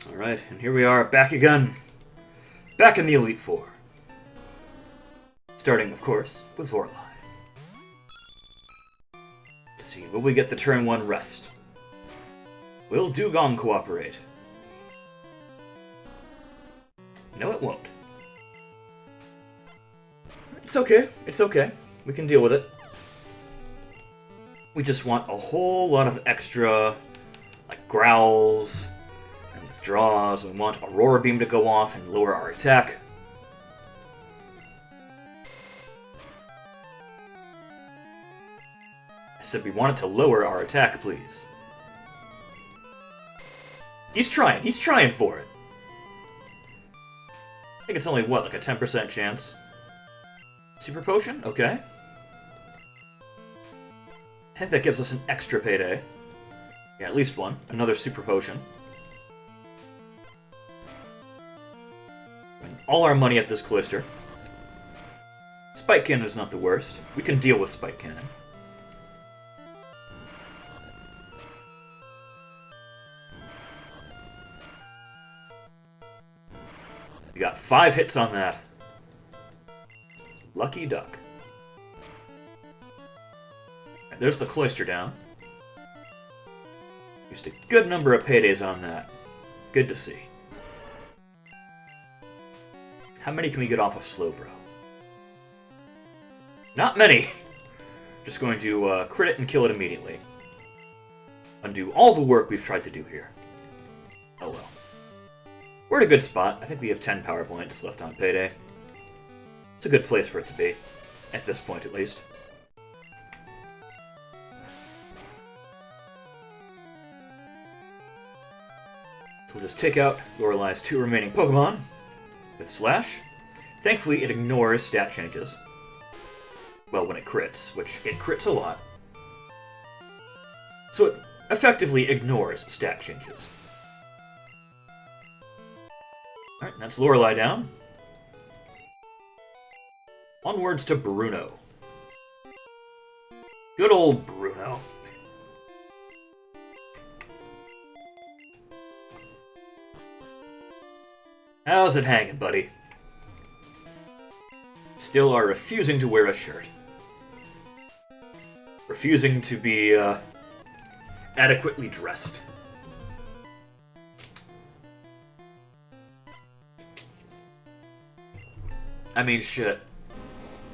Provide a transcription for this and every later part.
Alright, and here we are, back again. Back in the Elite Four. Starting, of course, with Vorline. Let's see, will we get the turn 1 rest? Will Dugong cooperate? No, it won't. It's okay, it's okay. We can deal with it. We just want a whole lot of extra, like, growls and withdraws. We want Aurora Beam to go off and lower our attack. I said we wanted to lower our attack, please. He's trying for it. I think it's only, what, like a 10% chance? Super Potion? Okay. I think that gives us an extra payday. Yeah, at least one. Another Super Potion. And all our money at this cloister. Spike Cannon is not the worst. We can deal with Spike Cannon. We got 5 hits on that. Lucky duck. Right, there's the cloister down. Used a good number of paydays on that. Good to see. How many can we get off of Slowbro? Not many! Just going to crit it and kill it immediately. Undo all the work we've tried to do here. Oh well. We're in a good spot. I think we have 10 power points left on payday. It's a good place for it to be. At this point, at least. So we'll just take out Lorelai's 2 remaining Pokemon with Slash. Thankfully, it ignores stat changes. Well, when it crits, which it crits a lot. So it effectively ignores stat changes. Alright, that's Lorelei down. Onwards to Bruno. Good old Bruno. How's it hanging, buddy? Still are refusing to wear a shirt. Refusing to be, adequately dressed. I mean, shit.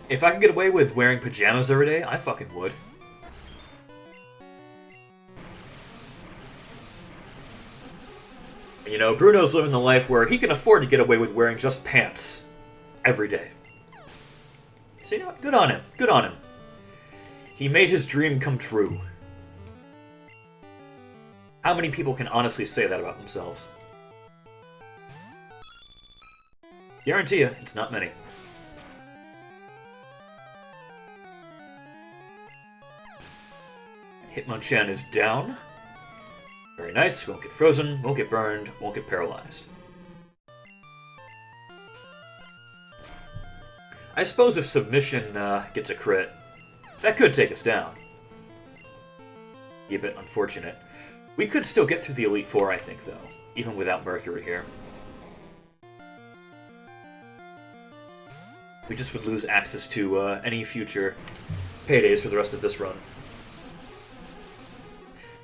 If I could get away with wearing pajamas every day, I fucking would. And you know, Bruno's living the life where he can afford to get away with wearing just pants every day. So, you know what? Good on him. Good on him. He made his dream come true. How many people can honestly say that about themselves? Guarantee you, it's not many. Hitmonchan is down. Very nice. Won't get frozen, won't get burned, won't get paralyzed. I suppose if Submission gets a crit, that could take us down. Be a bit unfortunate. We could still get through the Elite Four, I think, though, even without Mercury here. We just would lose access to any future paydays for the rest of this run.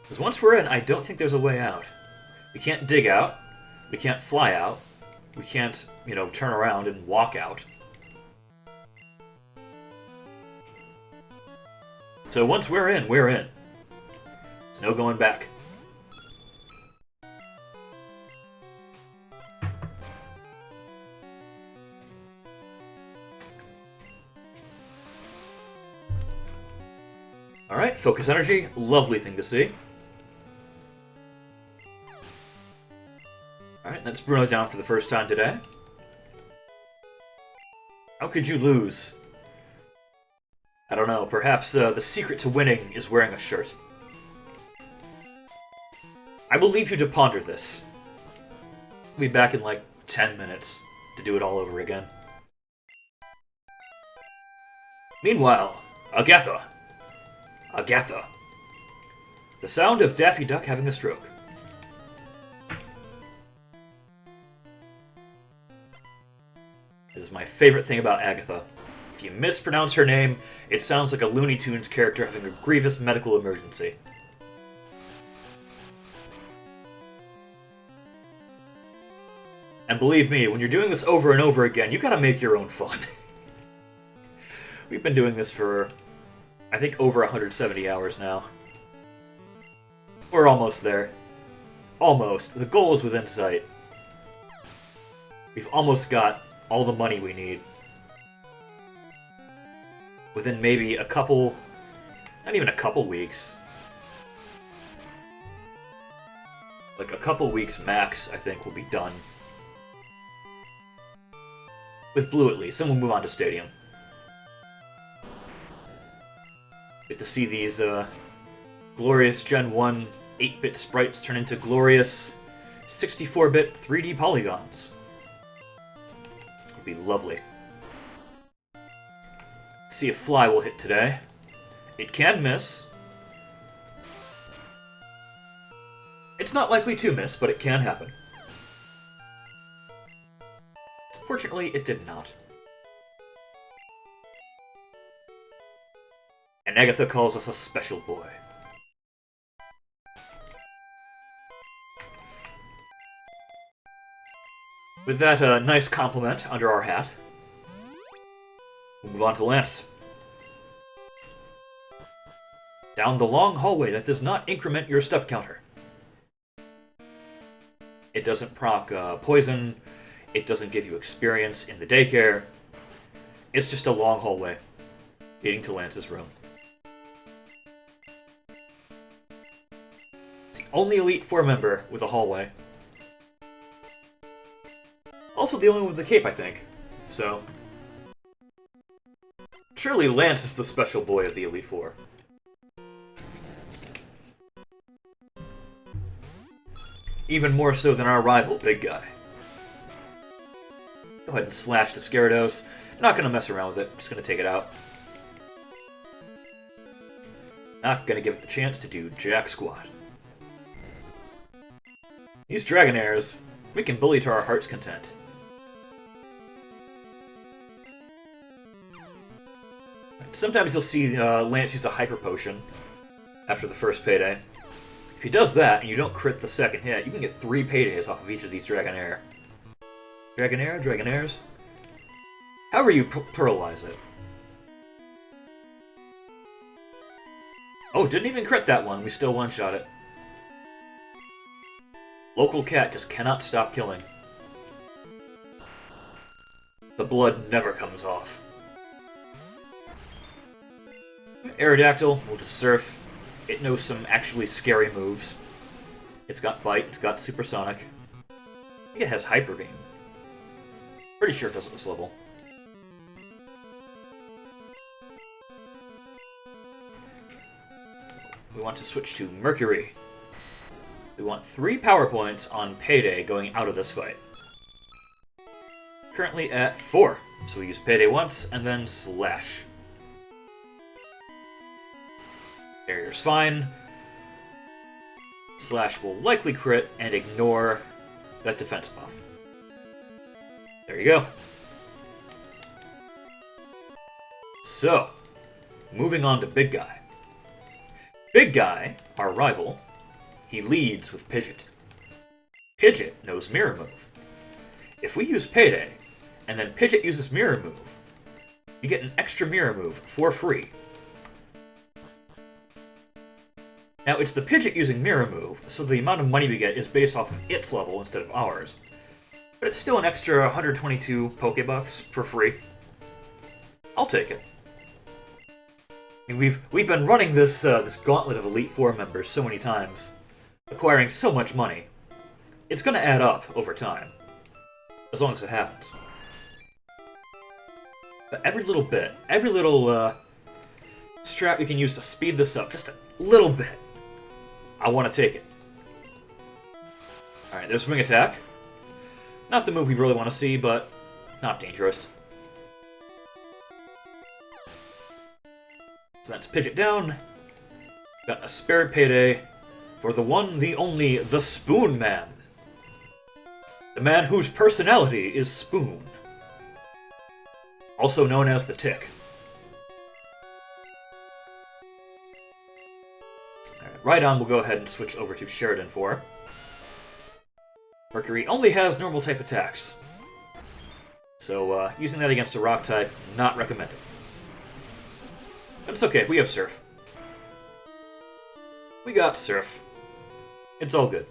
Because once we're in, I don't think there's a way out. We can't dig out. We can't fly out. We can't, you know, turn around and walk out. So once we're in, we're in. There's no going back. Alright, focus energy. Lovely thing to see. Alright, that's Bruno down for the first time today. How could you lose? I don't know, perhaps the secret to winning is wearing a shirt. I will leave you to ponder this. I'll be back in like 10 minutes to do it all over again. Meanwhile, Agatha. Agatha. The sound of Daffy Duck having a stroke. favorite thing about Agatha. If you mispronounce her name, it sounds like a Looney Tunes character having a grievous medical emergency. And believe me, when you're doing this over and over again, you gotta make your own fun. We've been doing this for, I think, over 170 hours now. We're almost there. Almost. The goal is within sight. We've almost got all the money we need. Within maybe a couple... not even a couple weeks. Like a couple weeks max, I think, will be done. With Blue at least, then we'll move on to Stadium. Get to see these glorious Gen 1 8-bit sprites turn into glorious 64-bit 3D polygons. It would be lovely. See if Fly will hit today. It can miss. It's not likely to miss, but it can happen. Fortunately, it did not. And Agatha calls us a special boy. With that nice compliment under our hat, we'll move on to Lance. Down the long hallway that does not increment your step counter. It doesn't proc poison. It doesn't give you experience in the daycare. It's just a long hallway leading to Lance's room. It's the only Elite Four member with a hallway. Also the only one with the cape, I think. So... surely Lance is the special boy of the Elite Four. Even more so than our rival, Big Guy. Go ahead and slash the Gyarados. Not gonna mess around with it, just gonna take it out. Not gonna give it the chance to do jack squat. These Dragonairs, we can bully to our heart's content. Sometimes you'll see Lance use a Hyper Potion after the first payday. If he does that and you don't crit the second hit, you can get 3 paydays off of each of these Dragonair. Dragonairs? However you pluralize it. Oh, didn't even crit that one. We still one-shot it. Local cat just cannot stop killing. The blood never comes off. Aerodactyl will just surf. It knows some actually scary moves. It's got Bite, it's got Supersonic. I think it has Hyper Beam. Pretty sure it does at this level. We want to switch to Mercury. We want 3 power points on Payday going out of this fight. Currently at 4, so we use Payday once and then Slash. Barrier's fine. Slash will likely crit and ignore that defense buff. There you go. So, moving on to Big Guy. Big Guy, our rival, he leads with Pidgeot. Pidgeot knows Mirror Move. If we use Payday, and then Pidgeot uses Mirror Move, you get an extra Mirror Move for free. Now, it's the Pidgeot using Mirror Move, so the amount of money we get is based off of its level instead of ours. But it's still an extra 122 Pokebucks for free. I'll take it. I mean, we've been running this this gauntlet of Elite Four members so many times, acquiring so much money. It's going to add up over time, as long as it happens. But every little bit, every little strap you can use to speed this up, just a little bit, I want to take it. Alright, there's Wing Attack. Not the move we really want to see, but not dangerous. So that's Pidgeot down. Got a spared Payday for the one, the only, the Spoon Man. The man whose personality is Spoon. also known as the Tick. Right on, we'll go ahead and switch over to Sheridan for. Mercury only has normal type attacks. So, using that against a rock type, not recommended. But it's okay, we have Surf. We got Surf. It's all good.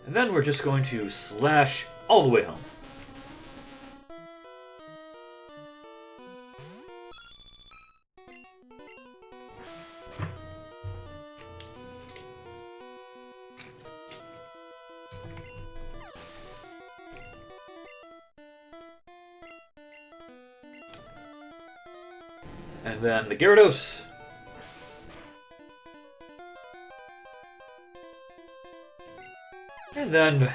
And then we're just going to slash all the way home. And then the Gyarados. And then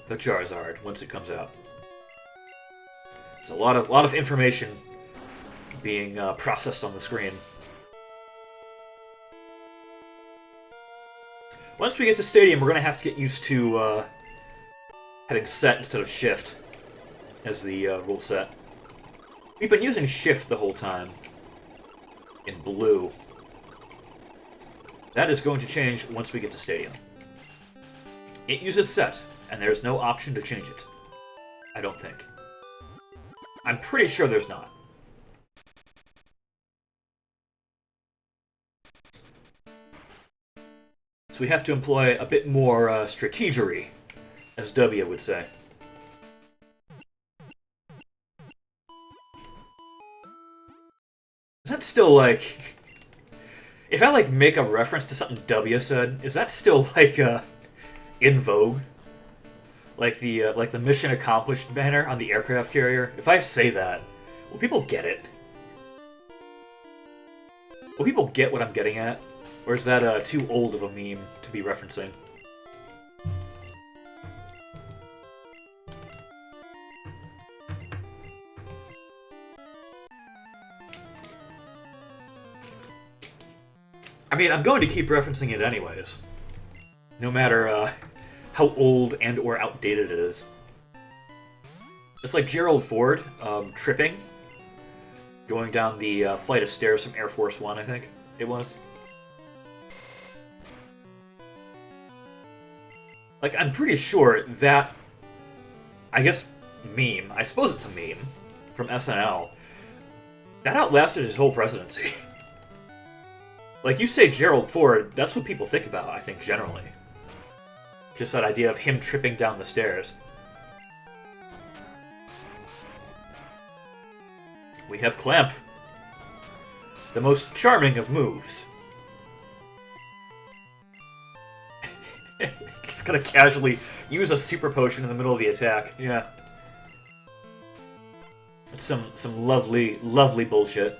the Charizard once it comes out. It's a lot of information being processed on the screen. Once we get to Stadium, we're going to have to get used to having set instead of shift as the rule set. We've been using shift the whole time in blue. That is going to change once we get to Stadium. It uses set, and there's no option to change it. I don't think. I'm pretty sure there's not. So we have to employ a bit more strategery, as W would say. Is that still like... If I like make a reference to something W said, is that still like in vogue? Like the mission accomplished banner on the aircraft carrier? If I say that, will people get it? Will people get what I'm getting at? Or is that too old of a meme to be referencing? I mean, I'm going to keep referencing it anyways. No matter how old and or outdated it is. It's like Gerald Ford tripping. Going down the flight of stairs from Air Force One, I think it was. Like, I'm pretty sure that, I guess, meme, I suppose it's a meme, from SNL, that outlasted his whole presidency. Like, you say Gerald Ford, that's what people think about, I think, generally. Just that idea of him tripping down the stairs. We have Clamp. The most charming of moves. Just gonna casually use a super potion in the middle of the attack. Yeah. It's some lovely, lovely bullshit.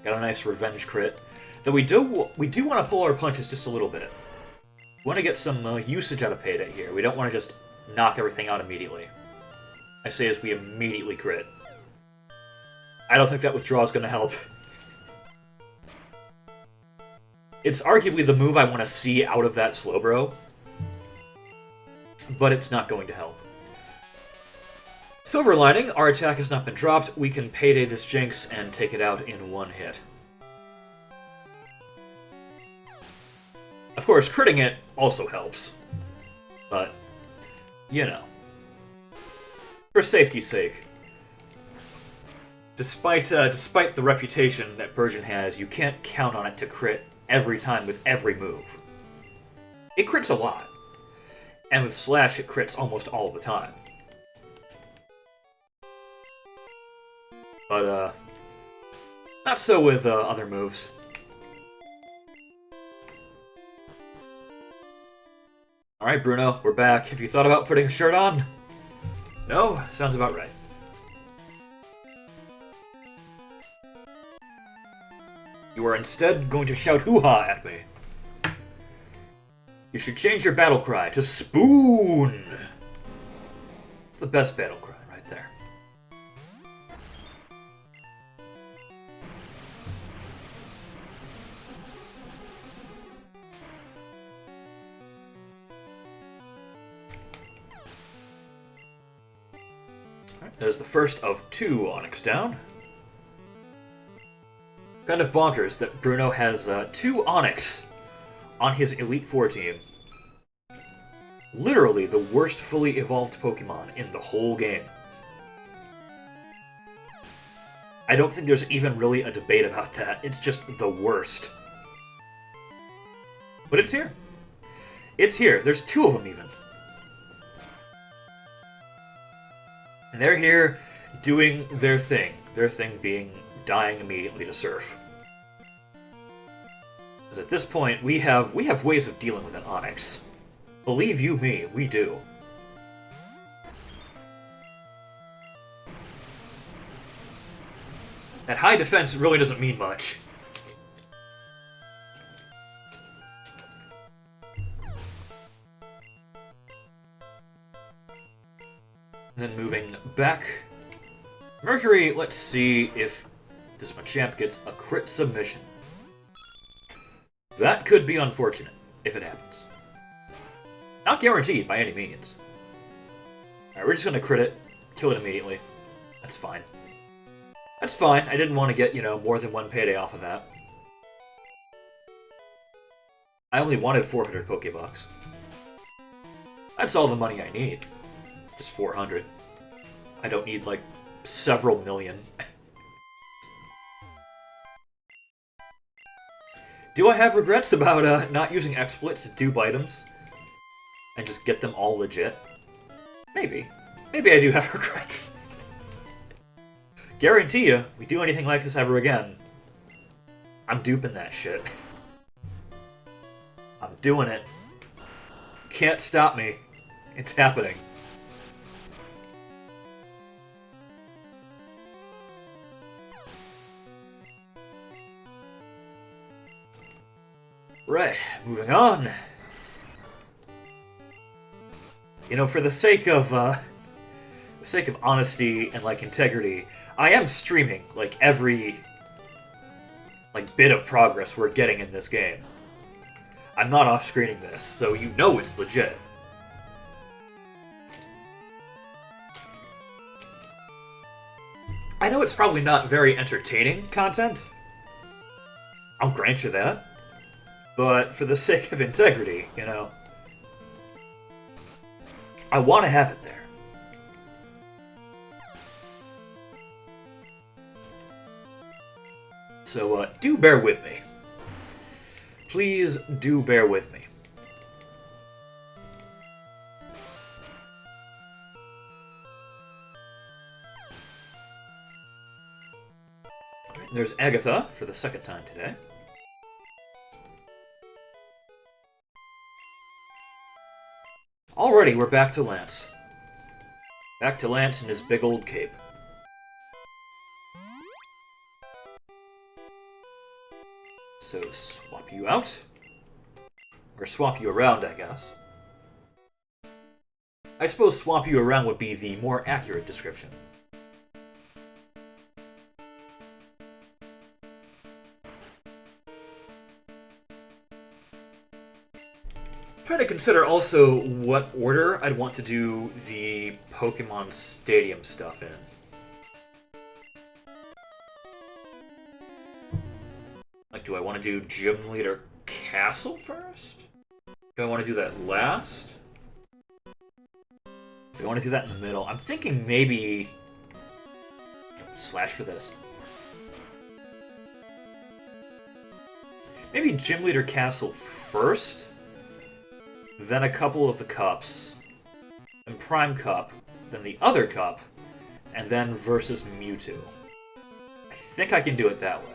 Got a nice revenge crit. Though we do want to pull our punches just a little bit. We want to get some usage out of Payday here. We don't want to just knock everything out immediately. I say as we immediately crit. I don't think that withdrawal is going to help. It's arguably the move I want to see out of that Slowbro. But it's not going to help. Silver lining, our attack has not been dropped. We can Payday this Jinx and take it out in one hit. Of course, critting it also helps. But, you know. For safety's sake. Despite the reputation that Persian has, you can't count on it to crit every time with every move. It crits a lot. And with Slash, it crits almost all the time. But, not so with other moves. Alright, Bruno, we're back. Have you thought about putting a shirt on? No? Sounds about right. You are instead going to shout hoo-ha at me. You should change your battle cry to Spoon! It's the best battle cry right there. There's the first of 2 Onyx down. Kind of bonkers that Bruno has 2 Onyx on his Elite Four team. Literally the worst fully evolved Pokemon in the whole game. I don't think there's even really a debate about that. It's just the worst. But it's here. It's here. There's 2 of them even. And they're here doing their thing. Their thing being dying immediately to Surf. Because at this point, we have ways of dealing with an Onyx. Believe you me, we do. That high defense really doesn't mean much. And then moving back. Mercury, let's see if this Machamp gets a crit submission. That could be unfortunate, if it happens. Not guaranteed, by any means. Alright, we're just gonna crit it, kill it immediately. That's fine. That's fine, I didn't want to get, more than 1 payday off of that. I only wanted 400 Pokebucks. That's all the money I need. Just 400. I don't need, several million. Do I have regrets about not using exploits to dupe items? And just get them all legit? Maybe. Maybe I do have regrets. Guarantee you, we do anything like this ever again, I'm duping that shit. I'm doing it. Can't stop me. It's happening. Right, moving on. For the sake of honesty and integrity, I am streaming every bit of progress we're getting in this game. I'm not off-screening this, so you know it's legit. I know it's probably not very entertaining content. I'll grant you that. But for the sake of integrity, I want to have it there. So, do bear with me. Please do bear with me. There's Agatha for the second time today. Alrighty, we're back to Lance. Back to Lance and his big old cape. So, swap you out. Or swap you around, I guess. I suppose swap you around would be the more accurate description. Trying to consider also what order I'd want to do the Pokemon Stadium stuff in. Do I want to do Gym Leader Castle first? Do I want to do that last? Do I want to do that in the middle? I'm thinking maybe... Slash for this. Maybe Gym Leader Castle first, then a couple of the cups, then Prime Cup, then the other cup, and then versus Mewtwo. I think I can do it that way.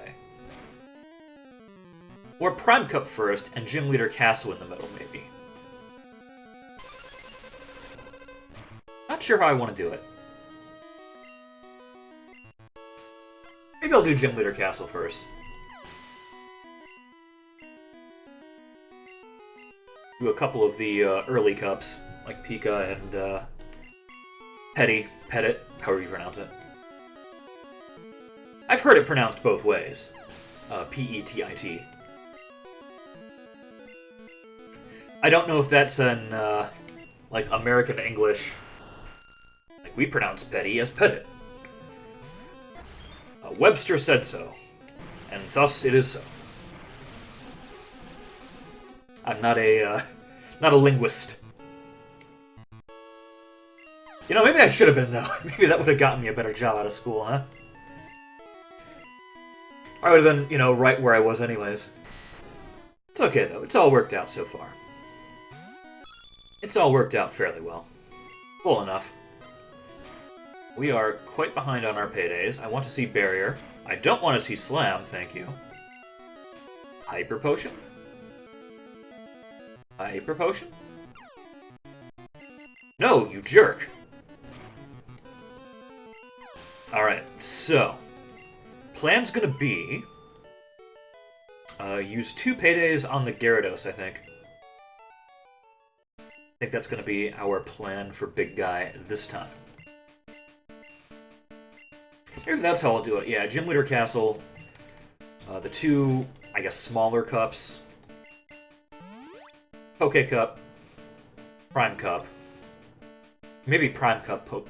Or Prime Cup first, and Gym Leader Castle in the middle, maybe. Not sure how I want to do it. Maybe I'll do Gym Leader Castle first. Do a couple of the early cups, like Pika and Petit, however you pronounce it. I've heard it pronounced both ways. P-E-T-I-T. I don't know if that's an, American English, We pronounce petty as pettit. Webster said so, and thus it is so. I'm not a linguist. You know, maybe I should have been, though. Maybe that would have gotten me a better job out of school, huh? I would have been, you know, right where I was anyways. It's okay, though. It's all worked out so far. It's all worked out fairly well. Full enough. We are quite behind on our paydays. I want to see Barrier. I don't want to see Slam, thank you. Hyper Potion? Hyper Potion? No, you jerk! Alright, so... plan's gonna be... use 2 paydays on the Gyarados, I think. I think that's gonna be our plan for Big Guy this time. Maybe that's how I'll do it. Yeah, Gym Leader Castle. The 2, I guess, smaller cups. Poke Cup. Prime Cup. Maybe Prime Cup, Poke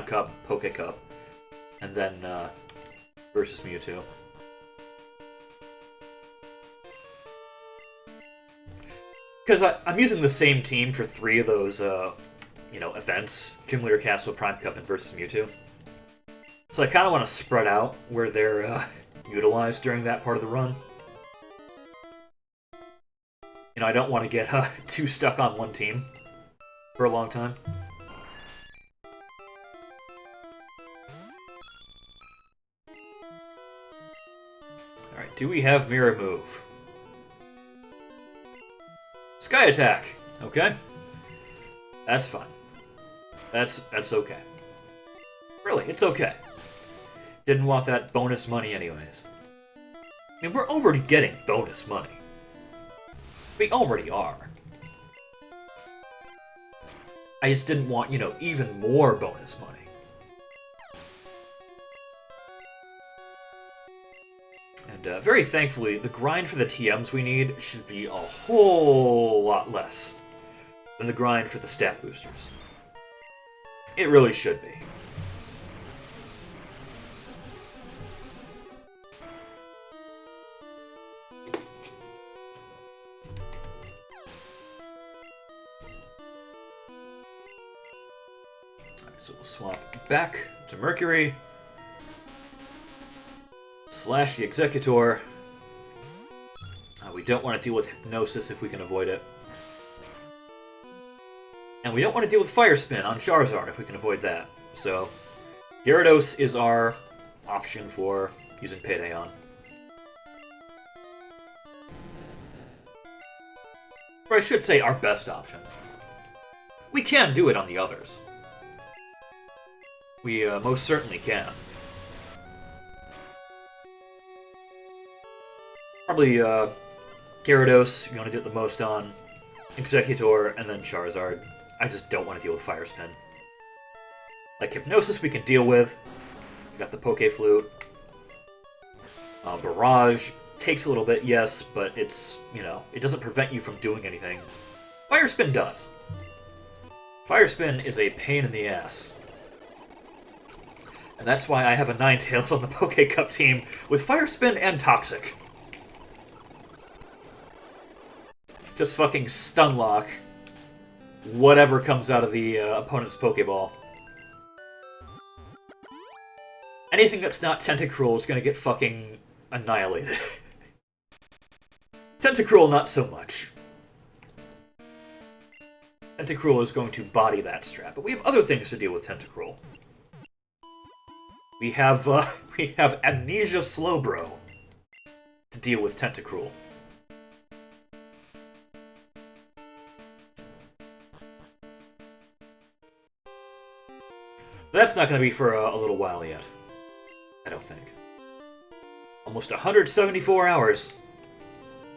Cup. And then, versus Mewtwo. Because I'm using the same team for 3 of those, you know, events. Gym Leader Castle, Prime Cup, and versus Mewtwo. So I kind of want to spread out where they're utilized during that part of the run. You know, I don't want to get too stuck on one team for a long time. Alright, do we have Mirror Move? Sky Attack! Okay. That's fine. That's okay. Really, it's okay. Didn't want that bonus money anyways. I mean, we're already getting bonus money. We already are. I just didn't want, you know, even more bonus money. And very thankfully, the grind for the TMs we need should be a whole lot less than the grind for the stat boosters. It really should be. So we'll swap back to Mercury, slash the Executor. We don't want to deal with Hypnosis if we can avoid it. And we don't want to deal with Fire Spin on Charizard if we can avoid that. So, Gyarados is our option for using Payday on. Or I should say our best option. We can do it on the others. We most certainly can. Probably Gyarados, you want to do it the most on, Executor, and then Charizard. I just don't want to deal with Fire Spin. Like Hypnosis we can deal with. We got the Poke Flute. Barrage takes a little bit, yes, but it's, you know, it doesn't prevent you from doing anything. Fire Spin does. Fire Spin is a pain in the ass. And that's why I have a Ninetales on the Poke Cup team with Fire Spin and Toxic. Just fucking Stunlock whatever comes out of the opponent's Pokeball. Anything that's not Tentacruel is gonna get fucking annihilated. Tentacruel, not so much. Tentacruel is going to body that strap, but we have other things to deal with Tentacruel. We have Amnesia Slowbro to deal with Tentacruel. That's not going to be for a little while yet. I don't think. Almost 174 hours.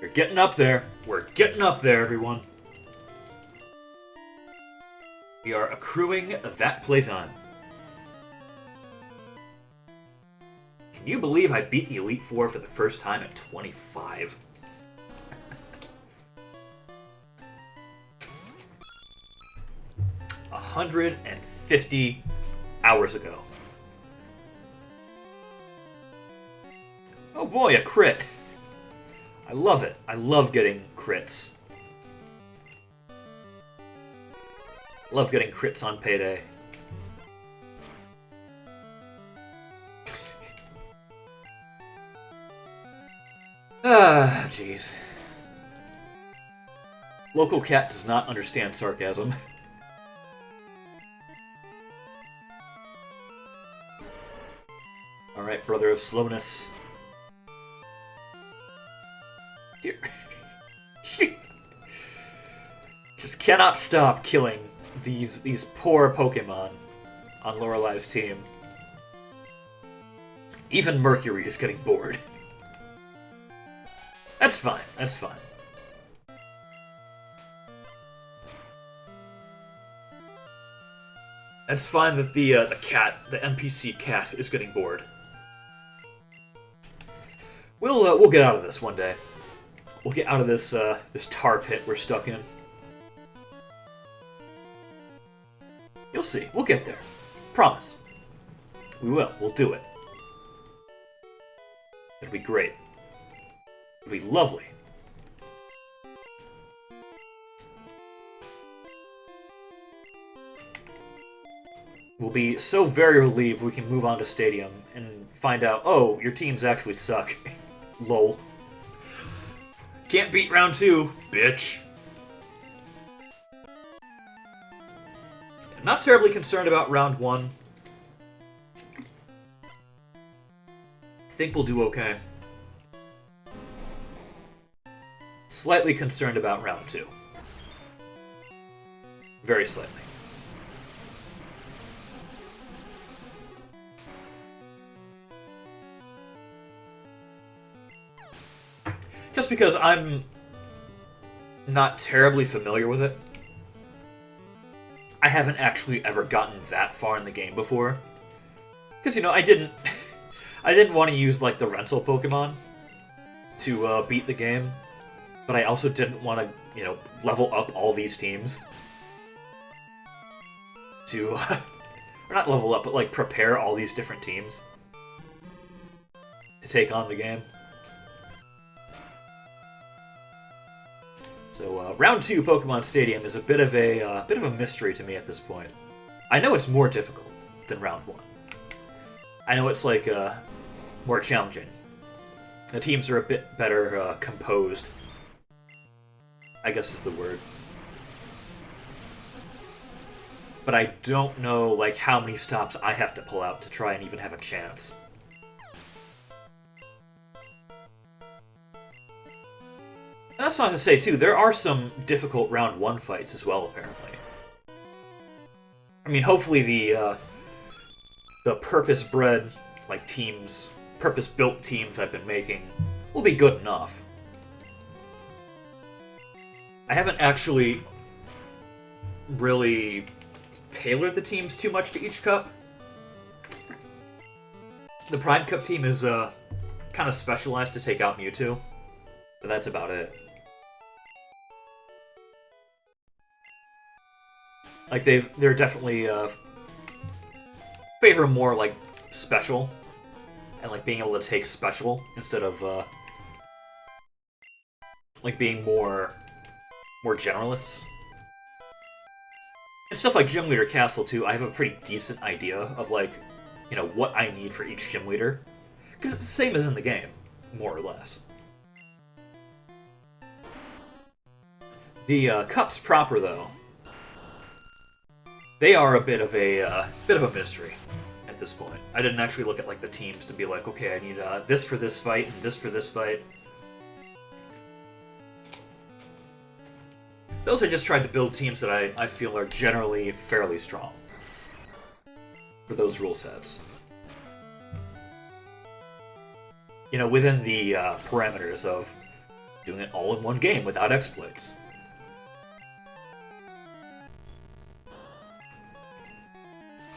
We're getting up there. We're getting up there, everyone. We are accruing that playtime. Can you believe I beat the Elite Four for the first time at 25? $150. hours ago. Oh boy, a crit. I love it. I love getting crits. Love getting crits on payday. Ah, jeez. Local cat does not understand sarcasm. Alright, brother of slowness. Here. Just cannot stop killing these poor Pokemon on Lorelai's team. Even Mercury is getting bored. That's fine, that's fine. It's fine that the NPC cat, is getting bored. We'll get out of this one day. We'll get out of this this tar pit we're stuck in. You'll see. We'll get there. Promise. We will. We'll do it. It'll be great. It'll be lovely. We'll be so very relieved we can move on to Stadium and find out, oh, your teams actually suck. Lol. Can't beat round 2, bitch. I'm not terribly concerned about round 1. I think we'll do okay. Slightly concerned about round 2. Very slightly. Just because I'm not terribly familiar with it. I haven't actually ever gotten that far in the game before. Because, you know, I didn't want to use, like, the rental Pokemon to beat the game. But I also didn't want to, you know, level up all these teams. To, or not level up, but, like, prepare all these different teams to take on the game. So round 2 Pokemon Stadium is a bit of a mystery to me at this point. I know it's more difficult than round 1. I know it's like more challenging. The teams are a bit better composed, I guess is the word. But I don't know like how many stops I have to pull out to try and even have a chance. That's not to say, too, there are some difficult round 1 fights as well, apparently. I mean, hopefully the purpose-bred, like, teams, purpose-built teams I've been making will be good enough. I haven't actually really tailored the teams too much to each cup. The Prime Cup team is kind of specialized to take out Mewtwo, but that's about it. Like, they're definitely, favor more, like, special, and, like, being able to take special instead of, like, being more generalists. And stuff like Gym Leader Castle, too, I have a pretty decent idea of, like, you know, what I need for each Gym Leader. Because it's the same as in the game, more or less. The, cups proper, though, they are a bit of a mystery at this point. I didn't actually look at like the teams to be like, okay, I need this for this fight and this for this fight. Those I just tried to build teams that I feel are generally fairly strong for those rule sets. You know, within the parameters of doing it all in one game without exploits.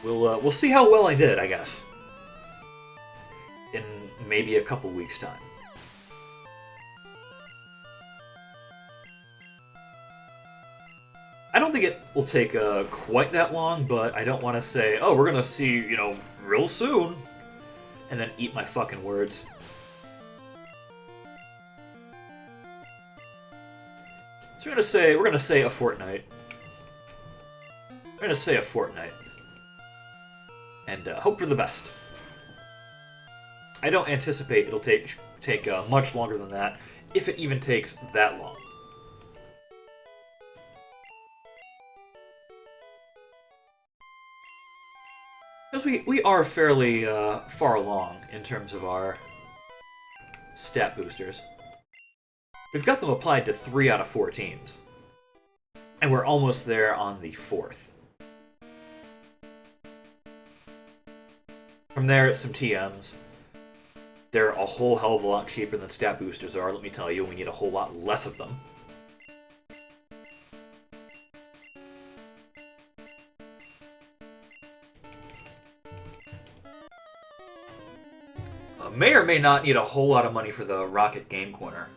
We'll see how well I did, I guess, in maybe a couple weeks' time. I don't think it will take quite that long, but I don't want to say, oh, we're gonna see, you know, real soon, and then eat my fucking words. So we're gonna say a fortnight. We're gonna say a fortnight, and hope for the best. I don't anticipate it'll take much longer than that, if it even takes that long. Because we are fairly far along in terms of our stat boosters. We've got them applied to 3 out of 4 teams. And we're almost there on the 4th. From there, it's some TMs. They're a whole hell of a lot cheaper than stat boosters are, let me tell you. We need a whole lot less of them. May or may not need a whole lot of money for the Rocket Game Corner.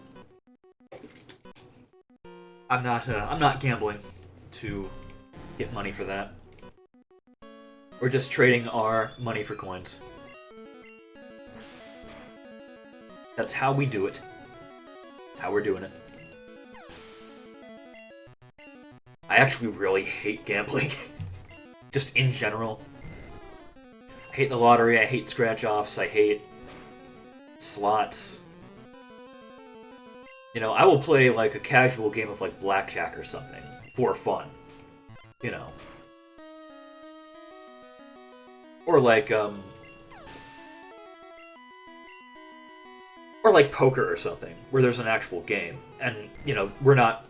I'm not gambling to get money for that. We're just trading our money for coins. That's how we do it. That's how we're doing it. I actually really hate gambling. Just in general. I hate the lottery, I hate scratch-offs, I hate slots. You know, I will play like a casual game of like blackjack or something for fun. You know. Or like poker or something, where there's an actual game. And, you know, we're not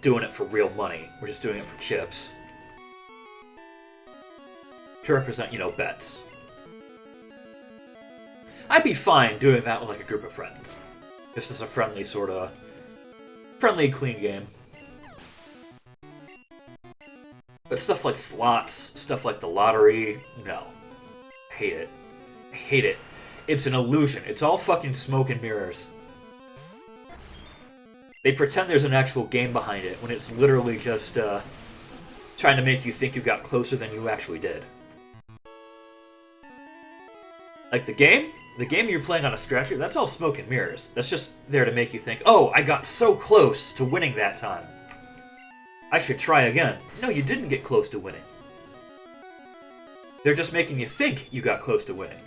doing it for real money. We're just doing it for chips. To represent, you know, bets. I'd be fine doing that with like a group of friends. Just as a friendly clean game. But stuff like slots, stuff like the lottery, no. I hate it. I hate it. It's an illusion. It's all fucking smoke and mirrors. They pretend there's an actual game behind it, when it's literally just, trying to make you think you got closer than you actually did. Like the game you're playing on a stretcher, that's all smoke and mirrors. That's just there to make you think, oh, I got so close to winning that time. I should try again. No, you didn't get close to winning. They're just making you think you got close to winning.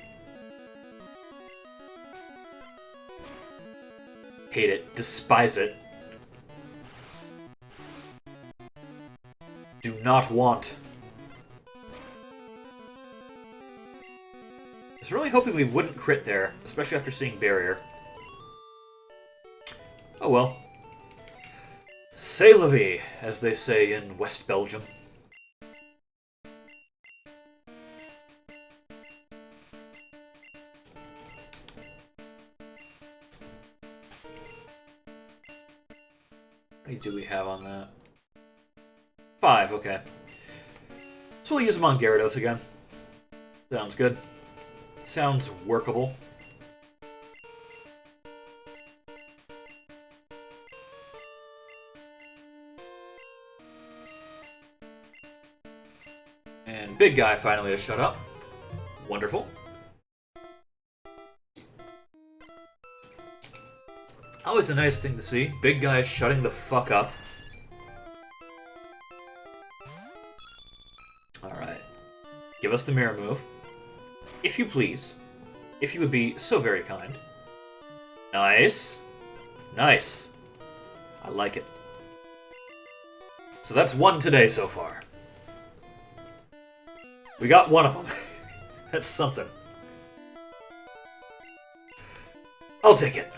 Hate it. Despise it. Do not want. I was really hoping we wouldn't crit there, especially after seeing Barrier. Oh well. C'est la vie, as they say in West Belgium. How many do we have on that? 5, okay. So we'll use them on Gyarados again. Sounds good. Sounds workable. And big guy finally has shut up. Wonderful. Always a nice thing to see. Big guy shutting the fuck up. Alright. Give us the mirror move. If you please. If you would be so very kind. Nice. Nice. I like it. So that's 1 today so far. We got 1 of them. That's something. I'll take it.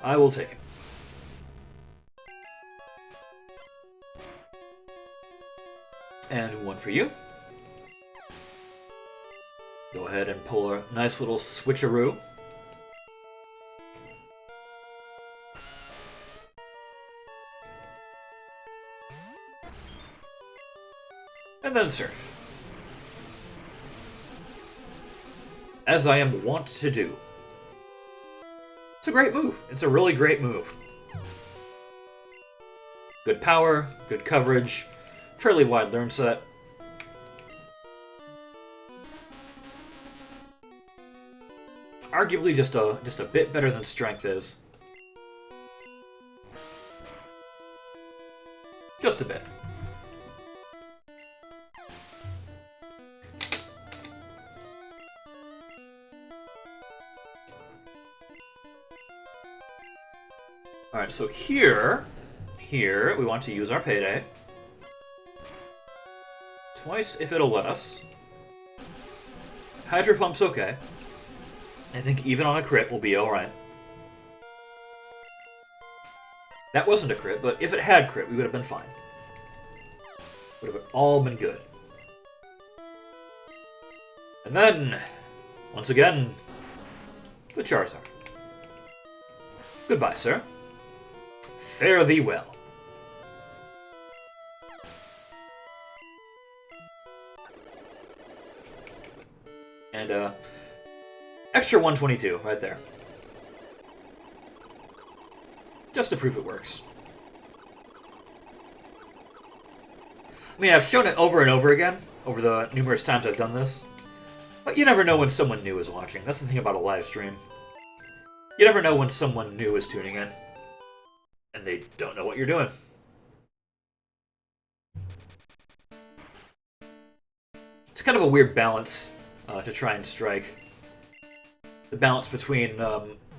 I will take it. And 1 for you. Go ahead and pull a nice little switcheroo. And then surf. As I am wont to do. It's a great move. It's a really great move. Good power, good coverage, fairly wide learn set. Arguably just a bit better than strength is. Just a bit. Alright, so here, we want to use our payday. Twice if it'll let us. Hydro Pump's okay. I think even on a crit we'll be alright. That wasn't a crit, but if it had crit, we would have been fine. Would have all been good. And then, once again, the Charizard. Goodbye, sir. Fare thee well. And, extra 122 right there. Just to prove it works. I mean, I've shown it over and over again, over the numerous times I've done this. But you never know when someone new is watching. That's the thing about a live stream. You never know when someone new is tuning in. And they don't know what you're doing. It's kind of a weird balance to try and strike. The balance between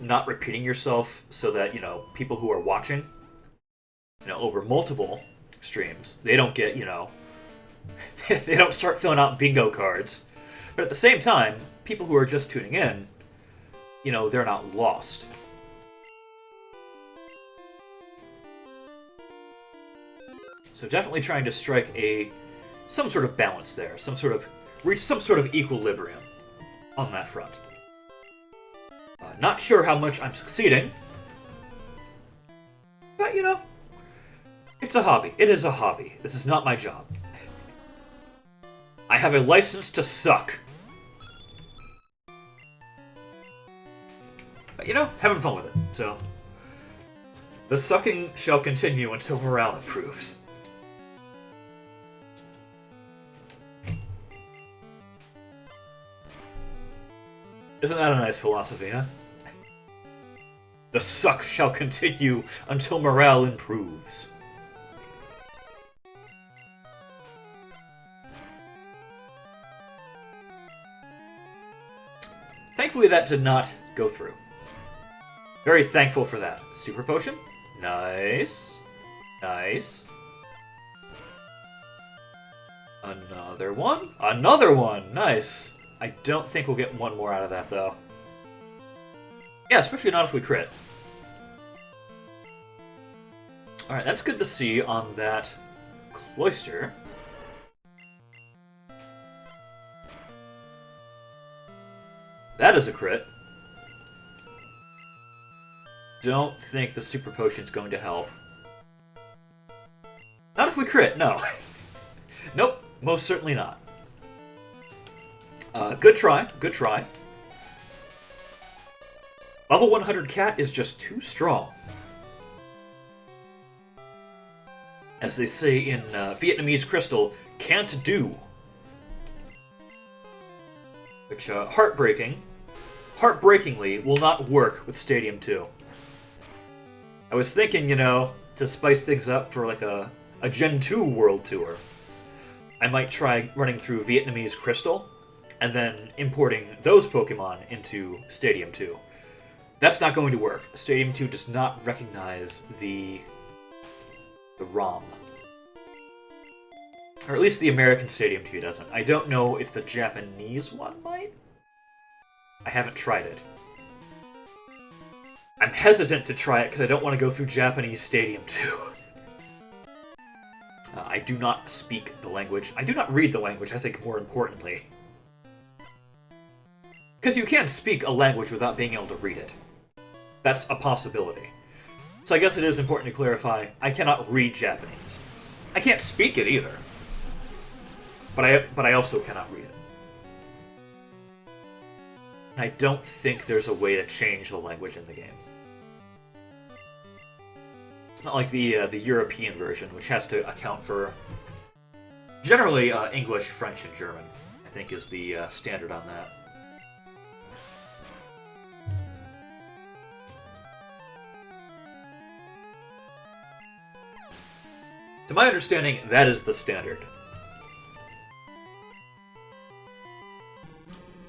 not repeating yourself so that, you know, people who are watching, you know, over multiple streams, they don't get, you know, they don't start filling out bingo cards. But at the same time, people who are just tuning in, you know, they're not lost. So definitely trying to strike some sort of balance there, reach some sort of equilibrium on that front. Not sure how much I'm succeeding, but you know, it's a hobby. It is a hobby. This is not my job. I have a license to suck. But you know, having fun with it, so. The sucking shall continue until morale improves. Isn't that a nice philosophy, huh? The suck shall continue until morale improves. Thankfully that did not go through. Very thankful for that. Super Potion? Nice. Nice. Another one? Another one! Nice. I don't think we'll get one more out of that, though. Yeah, especially not if we crit. Alright, that's good to see on that Cloyster. That is a crit. Don't think the Super Potion's going to help. Not if we crit, no. Nope, most certainly not. Good try, good try. Level 100 Cat is just too strong. As they say in Vietnamese Crystal, can't do. Which, heartbreakingly, will not work with Stadium 2. I was thinking, you know, to spice things up for like a Gen 2 World Tour, I might try running through Vietnamese Crystal, and then importing those Pokemon into Stadium 2. That's not going to work. Stadium 2 does not recognize the ROM. Or at least the American Stadium 2 doesn't. I don't know if the Japanese one might? I haven't tried it. I'm hesitant to try it because I don't want to go through Japanese Stadium 2. I do not speak the language. I do not read the language, I think, more importantly. Because you can't speak a language without being able to read it. That's a possibility. So I guess it is important to clarify, I cannot read Japanese. I can't speak it either. But I also cannot read it. And I don't think there's a way to change the language in the game. It's not like the European version, which has to account for Generally, English, French, and German, I think, is the standard on that. To my understanding, that is the standard.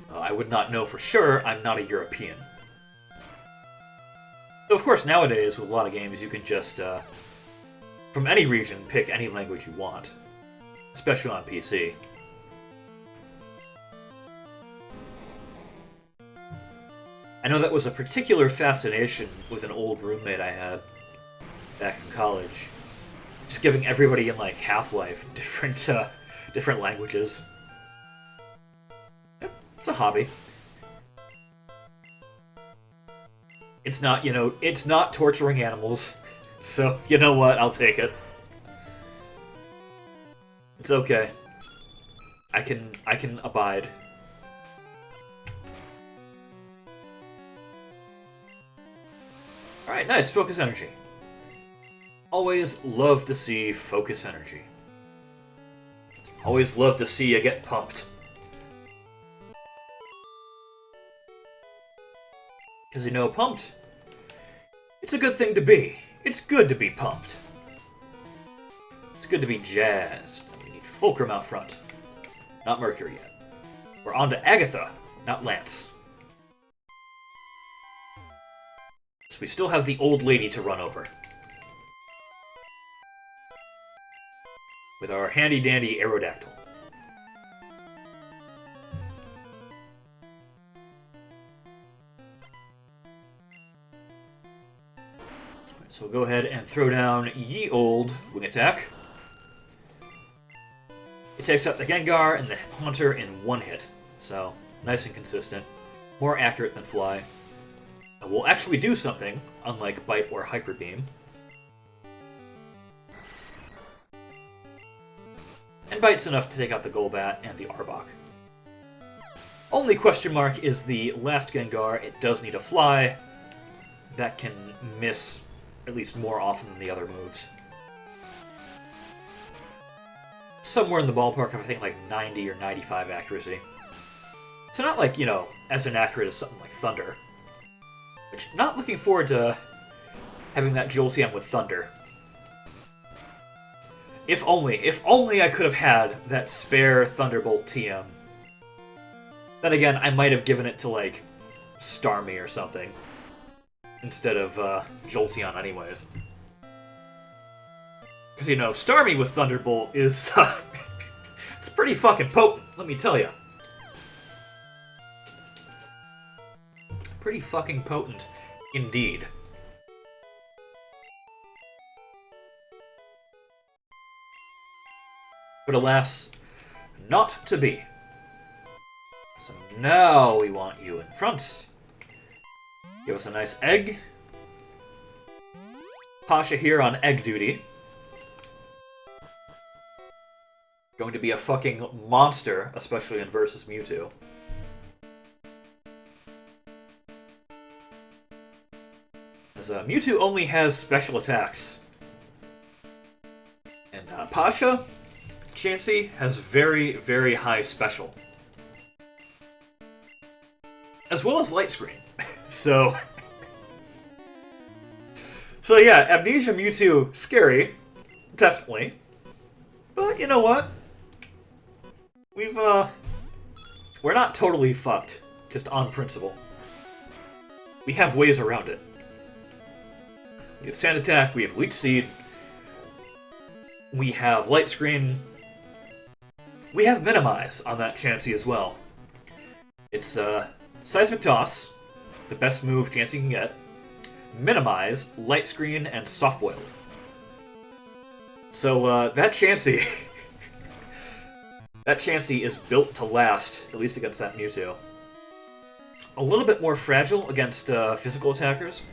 I would not know for sure. I'm not a European. So, of course, nowadays, with a lot of games, you can just, from any region, pick any language you want. Especially on PC. I know that was a particular fascination with an old roommate I had back in college. Just giving everybody in, like, Half-Life different languages. Yep, it's a hobby. It's not, you know, it's not torturing animals. So, you know what? I'll take it. It's okay. I can abide. Alright, nice. Focus energy. Always love to see focus energy. Always love to see you get pumped. Because, you know, pumped, it's a good thing to be. It's good to be pumped. It's good to be jazzed. We need Fulcrum out front. Not Mercury yet. We're on to Agatha, not Lance. So we still have the old lady to run over. With our handy-dandy Aerodactyl. So we'll go ahead and throw down Ye Old Wing Attack. It takes out the Gengar and the Haunter in one hit. So, nice and consistent. More accurate than Fly. And we'll actually do something, unlike Bite or Hyper Beam. And Bite's enough to take out the Golbat and the Arbok. Only question mark is the last Gengar. It does need a Fly. That can miss at least more often than the other moves. Somewhere in the ballpark of, I think, like 90 or 95 accuracy. So not like, you know, as inaccurate as something like Thunder. Which, not looking forward to having that Jolteon with Thunder. If only I could have had that spare Thunderbolt TM. Then again, I might have given it to, like, Starmie or something. Instead of Jolteon anyways. Because, you know, Starmie with Thunderbolt is... it's pretty fucking potent, let me tell you. Pretty fucking potent, indeed. But alas, not to be. So now we want you in front. Give us a nice egg. Pasha here on egg duty. Going to be a fucking monster, especially in versus Mewtwo. As Mewtwo only has special attacks. And Pasha, Chansey, has very, very high special. As well as Light Screen. So yeah, Amnesia Mewtwo, scary. Definitely. But you know what? We're not totally fucked, just on principle. We have ways around it. We have Sand Attack, we have Leech Seed, we have Light Screen, we have Minimize on that Chansey as well. It's Seismic Toss, the best move Chansey can get, Minimize, Light Screen, and Soft Boiled. So that Chansey... that Chansey is built to last, at least against that Mewtwo. A little bit more fragile against physical attackers.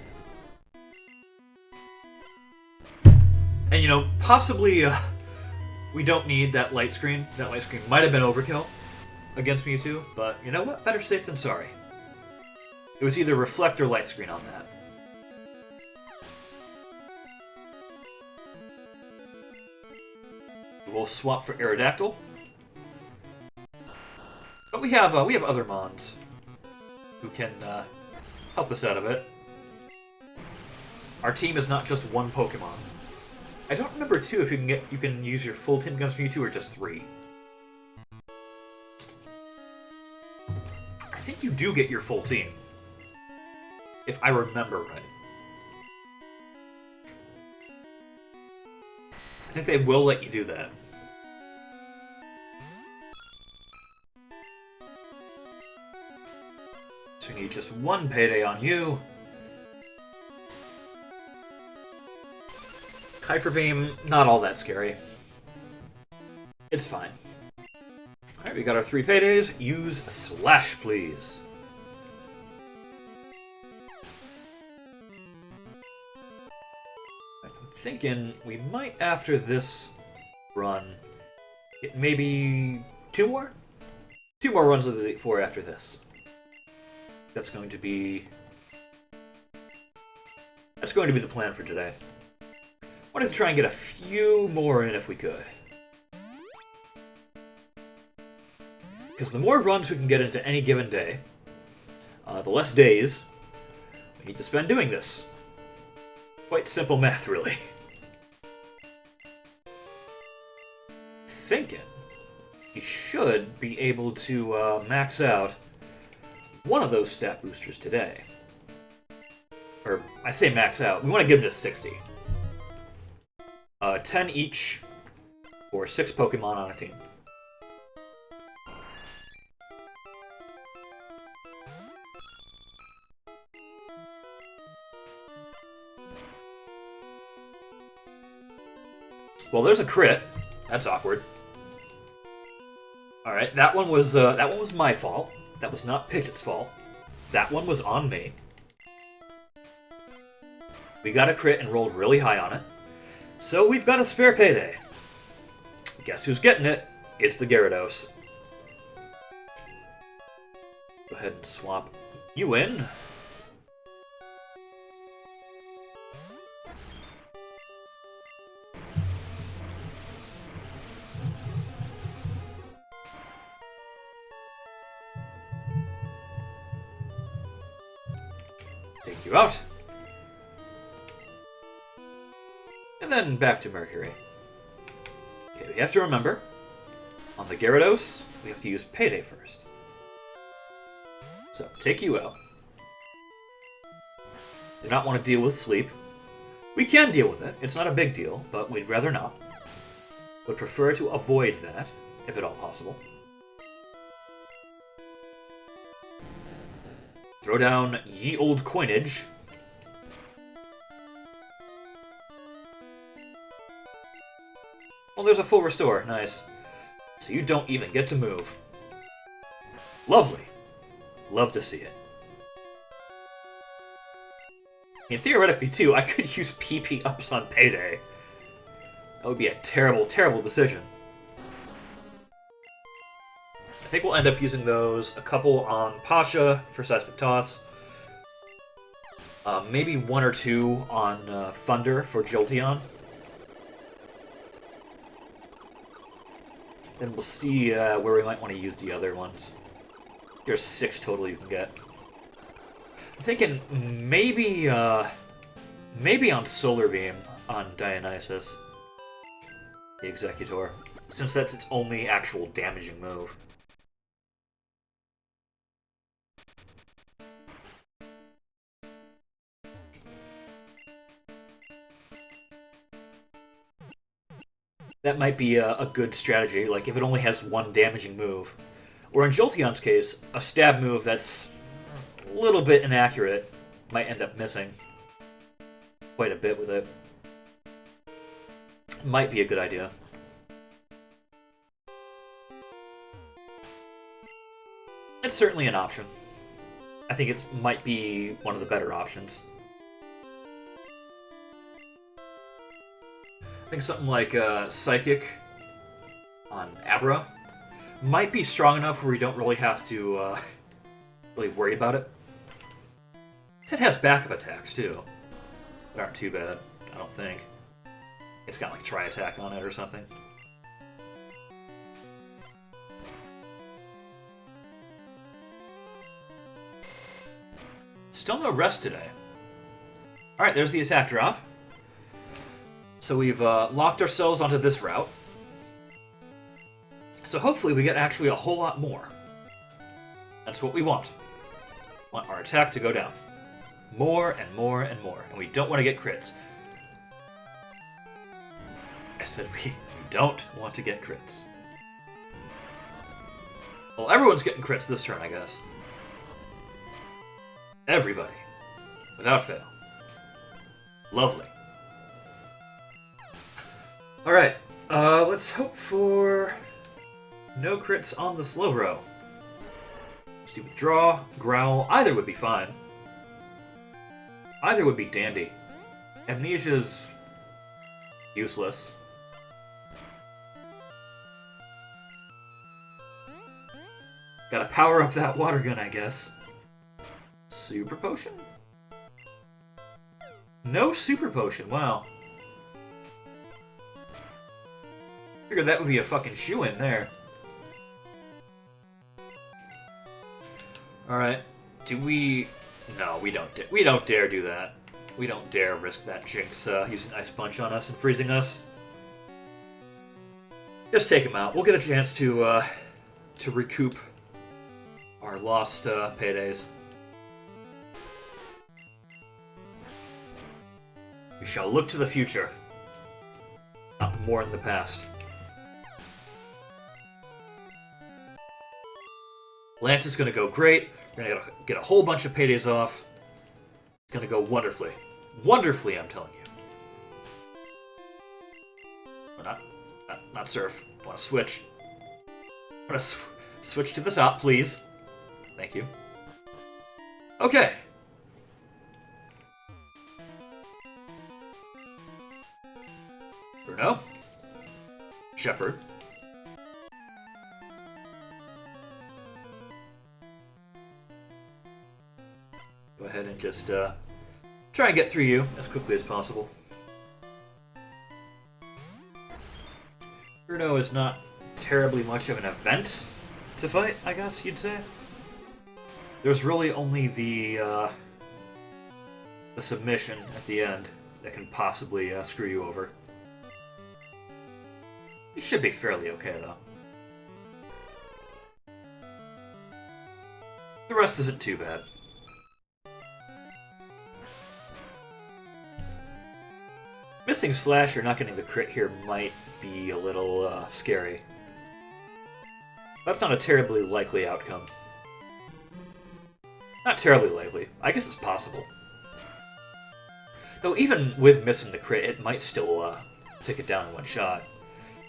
And, you know, possibly we don't need that Light Screen. That Light Screen might have been overkill against Mewtwo, but you know what? Better safe than sorry. It was either Reflect or Light Screen on that. we'll swap for Aerodactyl. But we have other Mons who can help us out a bit. Our team is not just one Pokemon. I don't remember too if you can use your full team against Mewtwo or just 3. I think you do get your full team, if I remember right. I think they will let you do that. So we need just 1 Payday on you. Hyper Beam, not all that scary. It's fine. Alright, we got our 3 Paydays. Use Slash, please. I'm thinking we might, after this run, get maybe 2 more? 2 more runs of the Elite Four after this. That's going to be the plan for today. Wanted to try and get a few more in if we could. Because the more runs we can get into any given day, the less days we need to spend doing this. Quite simple math, really. Thinking we should be able to max out one of those stat boosters today. Or, I say max out, we want to get them to 60. 10 each for 6 Pokemon on a team. Well, there's a crit. That's awkward. All right, that one was my fault. That was not Pidgeot's fault. That one was on me. We got a crit and rolled really high on it. So we've got a spare Payday. Guess who's getting it? It's the Gyarados. Go ahead and swap you in. Take you out. And then back to Mercury. Okay, we have to remember, on the Gyarados, we have to use Payday first. So, take you out. Do not want to deal with sleep. We can deal with it. It's not a big deal, but we'd rather not. Would prefer to avoid that, if at all possible. Throw down ye old coinage. Well, there's a full restore. Nice. So you don't even get to move. Lovely. Love to see it. And theoretically, too, I could use PP ups on Payday. That would be a terrible, terrible decision. I think we'll end up using those, a couple on Pasha for Seismic Toss. Maybe 1 or 2 on Thunder for Jolteon. Then we'll see where we might want to use the other ones. There's 6 total you can get. I'm thinking maybe on Solar Beam on Dionysus, the Executor, since that's its only actual damaging move. That might be a good strategy, like if it only has 1 damaging move. Or in Jolteon's case, a stab move that's a little bit inaccurate might end up missing quite a bit with it. Might be a good idea. It's certainly an option. I think it might be one of the better options. I think something like Psychic on Abra might be strong enough where we don't really have to really worry about it. It has backup attacks, too. That aren't too bad, I don't think. It's got like Tri-Attack on it or something. Still no rest today. Alright, there's the attack drop. So we've locked ourselves onto this route. So hopefully we get actually a whole lot more. That's what we want. We want our attack to go down. More and more and more. And we don't want to get crits. I said we don't want to get crits. Well, everyone's getting crits this turn, I guess. Everybody. Without fail. Lovely. Alright, let's hope for no crits on the Slowbro. See, withdraw, growl, either would be fine. Either would be dandy. Amnesia's useless. Gotta power up that water gun, I guess. Super potion? No super potion, wow. Figured that would be a fucking shoo-in there. Alright. Do we... No, we don't dare do that. We don't dare risk that Jinx using Ice Punch on us and freezing us. Just take him out. We'll get a chance to recoup our lost paydays. We shall look to the future, not more in the past. Lance is going to go great. We're going to get a whole bunch of paydays off. It's going to go wonderfully. Wonderfully, I'm telling you. Or not surf. I want to switch. I want to switch to the top, please. Thank you. Okay. Bruno. Shepherd. Go ahead and just try and get through you as quickly as possible. Bruno is not terribly much of an event to fight, I guess you'd say. There's really only the submission at the end that can possibly screw you over. You should be fairly okay, though. The rest isn't too bad. Missing Slash or not getting the crit here might be a little scary. That's not a terribly likely outcome. Not terribly likely. I guess it's possible. Though even with missing the crit, it might still take it down in one shot.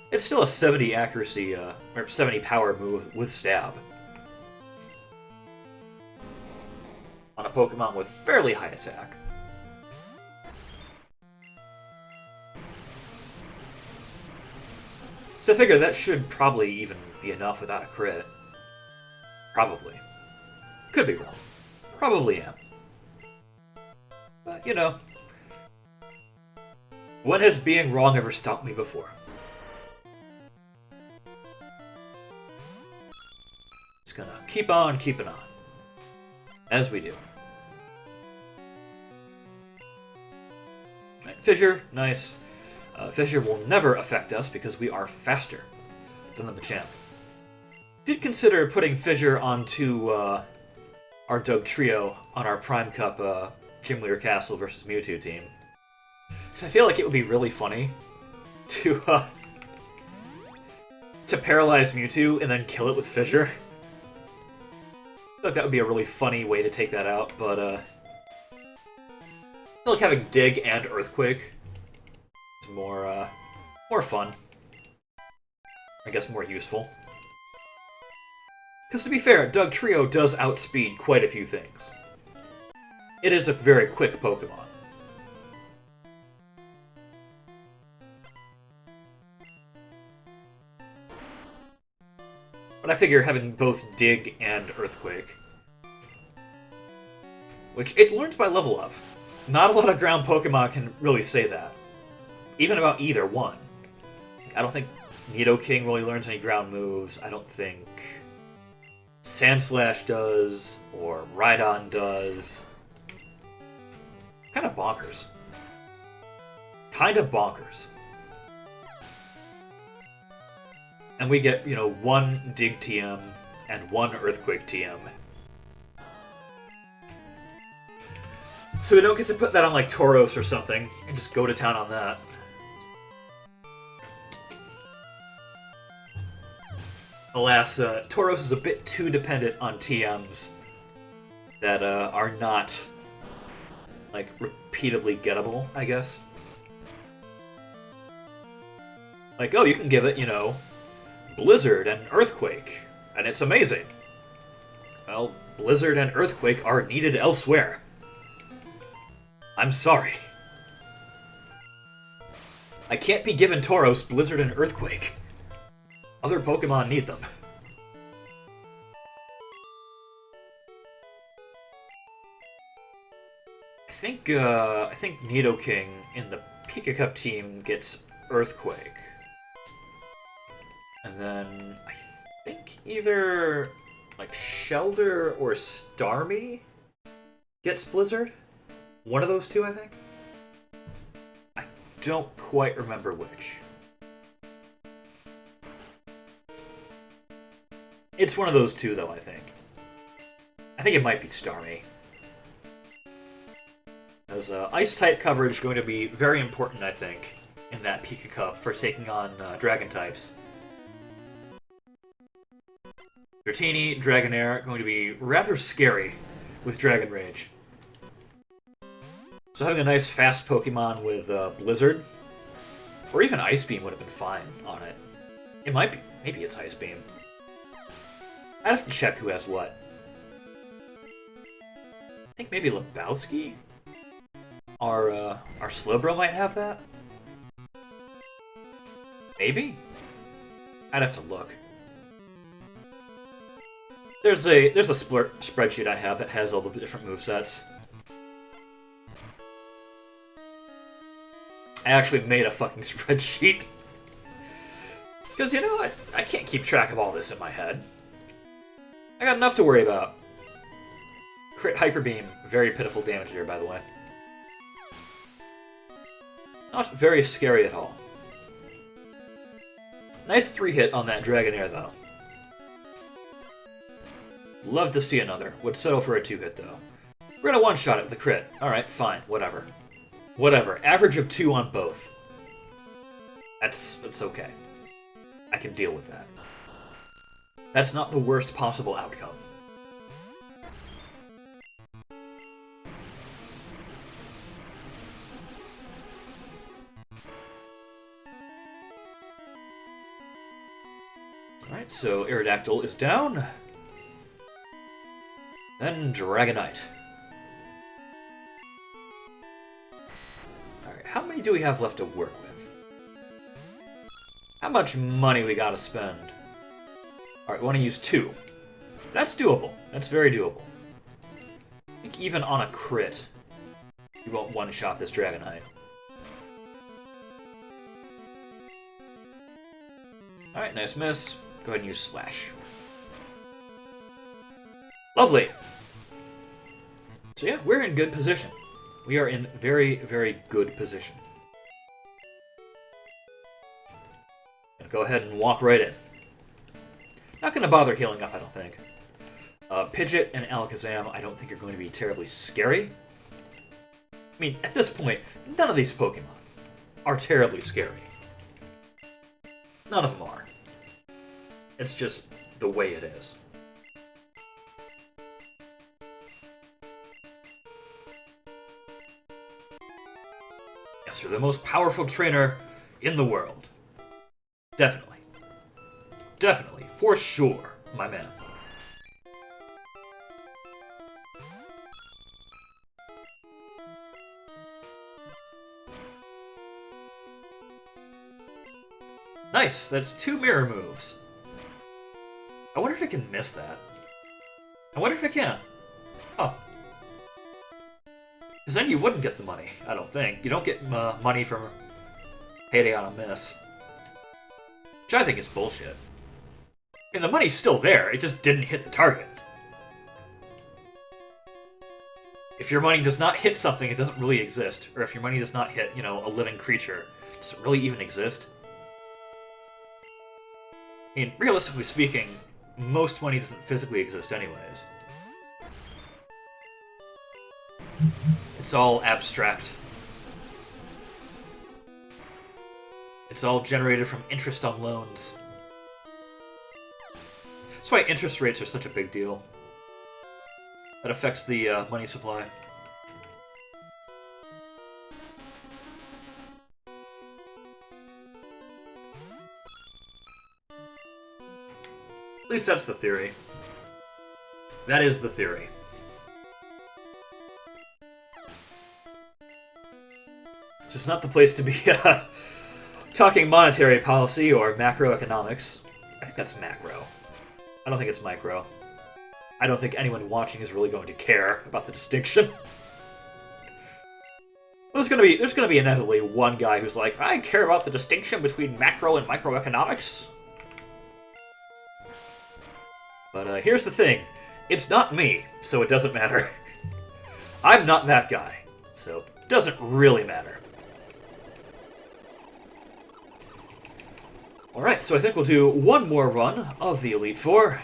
It's still a 70 accuracy, or 70 power move with stab. On a Pokemon with fairly high attack. So I figure that should probably even be enough without a crit. Probably. Could be wrong. Probably am. But, you know. When has being wrong ever stopped me before? Just gonna keep on keeping on. As we do. Right, Fissure, nice. Fissure will never affect us because we are faster than the Machamp. Did consider putting Fissure onto our Doug Trio on our Prime Cup Gym Leader Castle versus Mewtwo team. So I feel like it would be really funny to paralyze Mewtwo and then kill it with Fissure. I feel like that would be a really funny way to take that out, but I feel like having Dig and Earthquake is more fun. I guess more useful. Because to be fair, Doug Trio does outspeed quite a few things. It is a very quick Pokemon. But I figure having both Dig and Earthquake, which it learns by level up. Not a lot of ground Pokemon can really say that. Even about either one. I don't think Nidoking really learns any ground moves. I don't think Sandslash does, or Rhydon does. Kind of bonkers. Kind of bonkers. And we get, you know, 1 Dig TM and 1 Earthquake TM. So we don't get to put that on, like, Tauros or something, and just go to town on that. Alas, Tauros is a bit too dependent on TMs that are not, like, repeatedly gettable, I guess. Like, oh, you can give it, you know, Blizzard and Earthquake, and it's amazing. Well, Blizzard and Earthquake are needed elsewhere. I'm sorry. I can't be given Tauros, Blizzard, and Earthquake. Other Pokemon need them. I think Nidoking in the Pika Cup team gets Earthquake. And then I think either like Shelder or Starmie gets Blizzard. One of those two, I think. I don't quite remember which. It's one of those two, though, I think. I think it might be Starmie. As Ice-type coverage is going to be very important, I think, in that Pika Cup for taking on Dragon types. Dratini, Dragonair, going to be rather scary with Dragon Rage. So having a nice fast Pokemon with Blizzard, or even Ice Beam would have been fine on it. It might be. Maybe it's Ice Beam. I'd have to check who has what. I think maybe Lebowski? Our Slowbro might have that? Maybe? I'd have to look. There's a spreadsheet I have that has all the different movesets. I actually made a fucking spreadsheet. Because, you know, I can't keep track of all this in my head. I got enough to worry about. Crit Hyper Beam. Very pitiful damage here, by the way. Not very scary at all. Nice 3-hit on that Dragonair, though. Love to see another. Would settle for a 2-hit, though. We're gonna one-shot it with a crit. Alright, fine. Whatever. Whatever. Average of 2 on both. That's okay. I can deal with that. That's not the worst possible outcome. Alright, so Aerodactyl is down. Then Dragonite. Alright, how many do we have left to work with? How much money we gotta spend? Alright, we want to use 2. That's doable. That's very doable. I think even on a crit, you won't one-shot this Dragonite. Alright, nice miss. Go ahead and use Slash. Lovely! So yeah, we're in good position. We are in very, very good position. Gonna go ahead and walk right in. Not gonna bother healing up, I don't think. Pidgeot and Alakazam I don't think are going to be terribly scary. I mean, at this point, none of these Pokemon are terribly scary. None of them are. It's just the way it is. Yes, you're the most powerful trainer in the world. Definitely. Definitely. For sure, my man. Nice, that's 2 mirror moves. I wonder if it can miss that. I wonder if it can. Huh. Because then you wouldn't get the money, I don't think. You don't get money from Payday on a miss. Which I think is bullshit. I mean, the money's still there, it just didn't hit the target. If your money does not hit something, it doesn't really exist. Or if your money does not hit, you know, a living creature, does it really even exist? I mean, realistically speaking, most money doesn't physically exist anyways. It's all abstract. It's all generated from interest on loans. That's why interest rates are such a big deal. That affects the money supply. At least that's the theory. That is the theory. It's just not the place to be talking monetary policy or macroeconomics. I think that's macro. I don't think it's micro. I don't think anyone watching is really going to care about the distinction. There's gonna be inevitably one guy who's like, I care about the distinction between macro and microeconomics. But here's the thing. It's not me, so it doesn't matter. I'm not that guy, so it doesn't really matter. Alright, so I think we'll do one more run of the Elite Four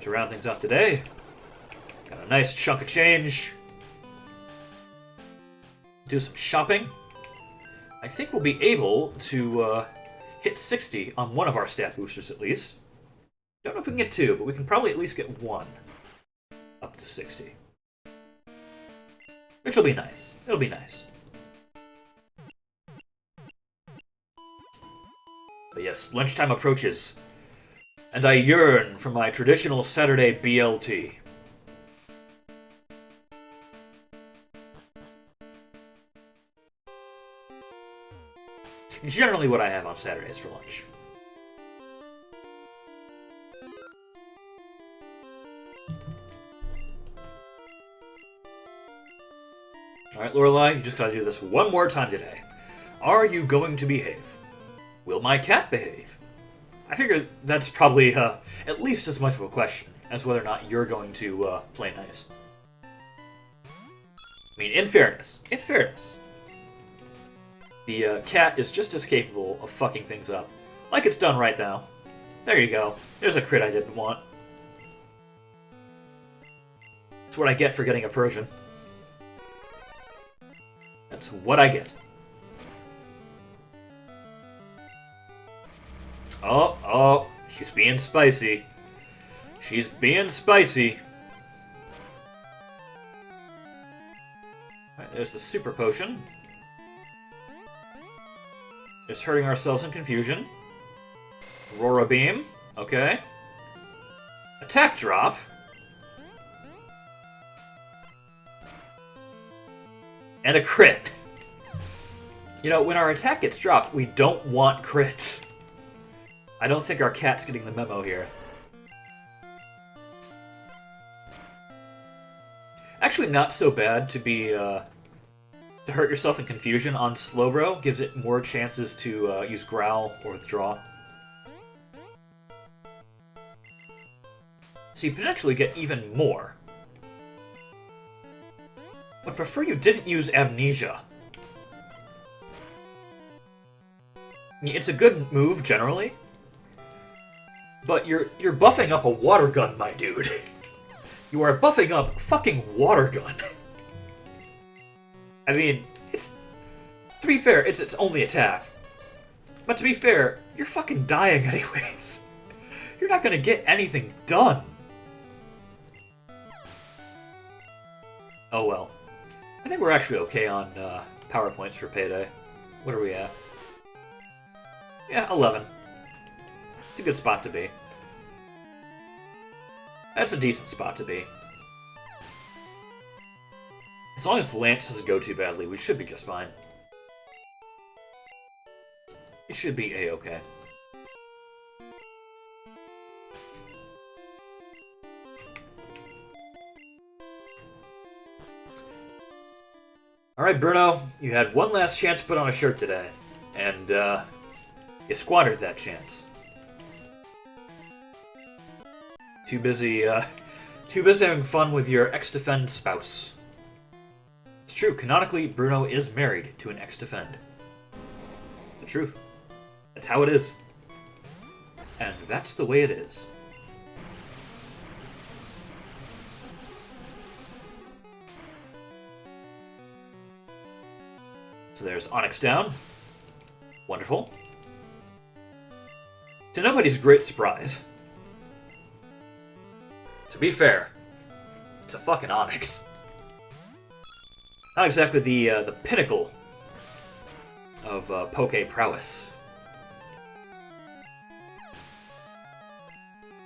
to round things out today. Got a nice chunk of change. Do some shopping. I think we'll be able to hit 60 on one of our stat boosters at least. Don't know if we can get two, but we can probably at least get one up to 60. Which will be nice. It'll be nice. But yes, lunchtime approaches, and I yearn for my traditional Saturday BLT. It's generally what I have on Saturdays for lunch. Alright, Lorelei, you just gotta do this one more time today. Are you going to behave? Will my cat behave? I figure that's probably at least as much of a question as whether or not you're going to play nice. I mean, in fairness, the cat is just as capable of fucking things up, like it's done right now. There you go. There's a crit I didn't want. That's what I get for getting a Persian. That's what I get. Oh, she's being spicy. She's being spicy. Alright, there's the super potion. Just hurting ourselves in confusion. Aurora beam. Okay. Attack drop. And a crit. You know, when our attack gets dropped, we don't want crits. I don't think our cat's getting the memo here. Actually, not so bad to be to hurt yourself in confusion on Slowbro. Gives it more chances to use Growl or Withdraw. So you potentially get even more. But prefer you didn't use Amnesia. It's a good move, generally. But you're buffing up a water gun, my dude. You are buffing up fucking water gun. I mean, it's... To be fair, it's its only attack. But to be fair, you're fucking dying anyways. You're not gonna get anything done. Oh well. I think we're actually okay on power points for payday. What are we at? Yeah, 11. It's a good spot to be. That's a decent spot to be. As long as Lance doesn't go too badly, we should be just fine. It should be a-okay. Alright, Bruno, you had one last chance to put on a shirt today, and you squandered that chance. Too busy having fun with your ex-defend spouse. true. Canonically, Bruno is married to an ex-defend. The truth. That's how it is. And that's the way it is. So there's Onyx down. Wonderful. To nobody's great surprise. To be fair, it's a fucking Onyx. Not exactly the pinnacle of Poke prowess.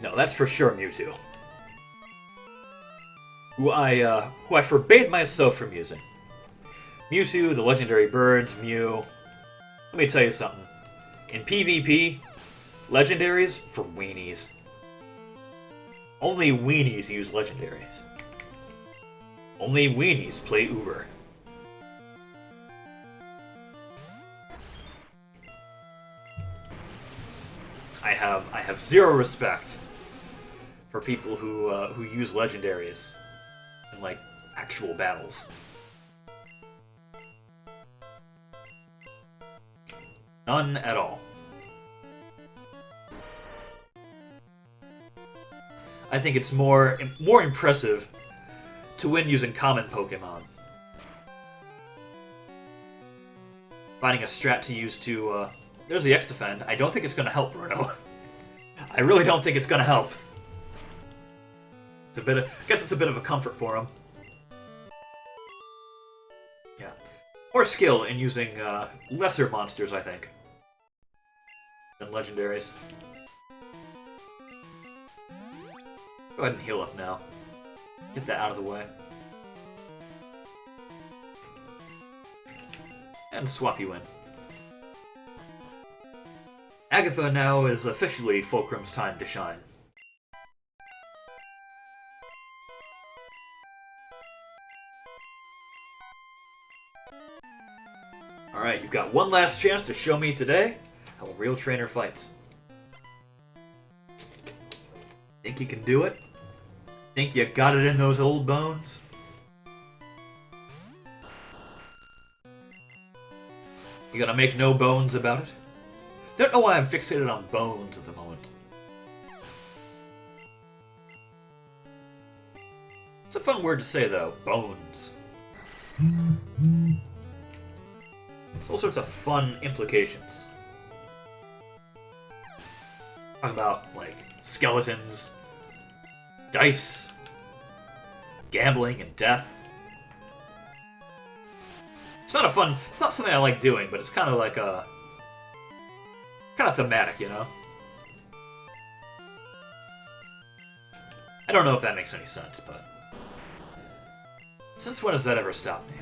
No, that's for sure Mewtwo. Who I forbade myself from using. Mewtwo, the legendary birds, Mew. Let me tell you something. In PvP, legendaries for weenies. Only weenies use legendaries. Only weenies play Uber. I have zero respect for people who use legendaries in like actual battles. None at all. I think it's more impressive to win using common Pokemon. Finding a strat to use to... there's the X-Defend. I don't think it's going to help Bruno. I really don't think it's going to help. I guess it's a bit of a comfort for him. Yeah. More skill in using lesser monsters, I think, than legendaries. Go ahead and heal up now. Get that out of the way. And swap you in. Agatha now is officially Fulcrum's time to shine. Alright, you've got one last chance to show me today how a real trainer fights. Think you can do it? Think you got it in those old bones? You gonna make no bones about it? Don't know why I'm fixated on bones at the moment. It's a fun word to say, though. Bones. There's all sorts of fun implications. Talk about, like, skeletons, dice, gambling, and death. It's not something I like doing, but it's kind of like a... kind of thematic, you know? I don't know if that makes any sense, but... since when has that ever stopped me?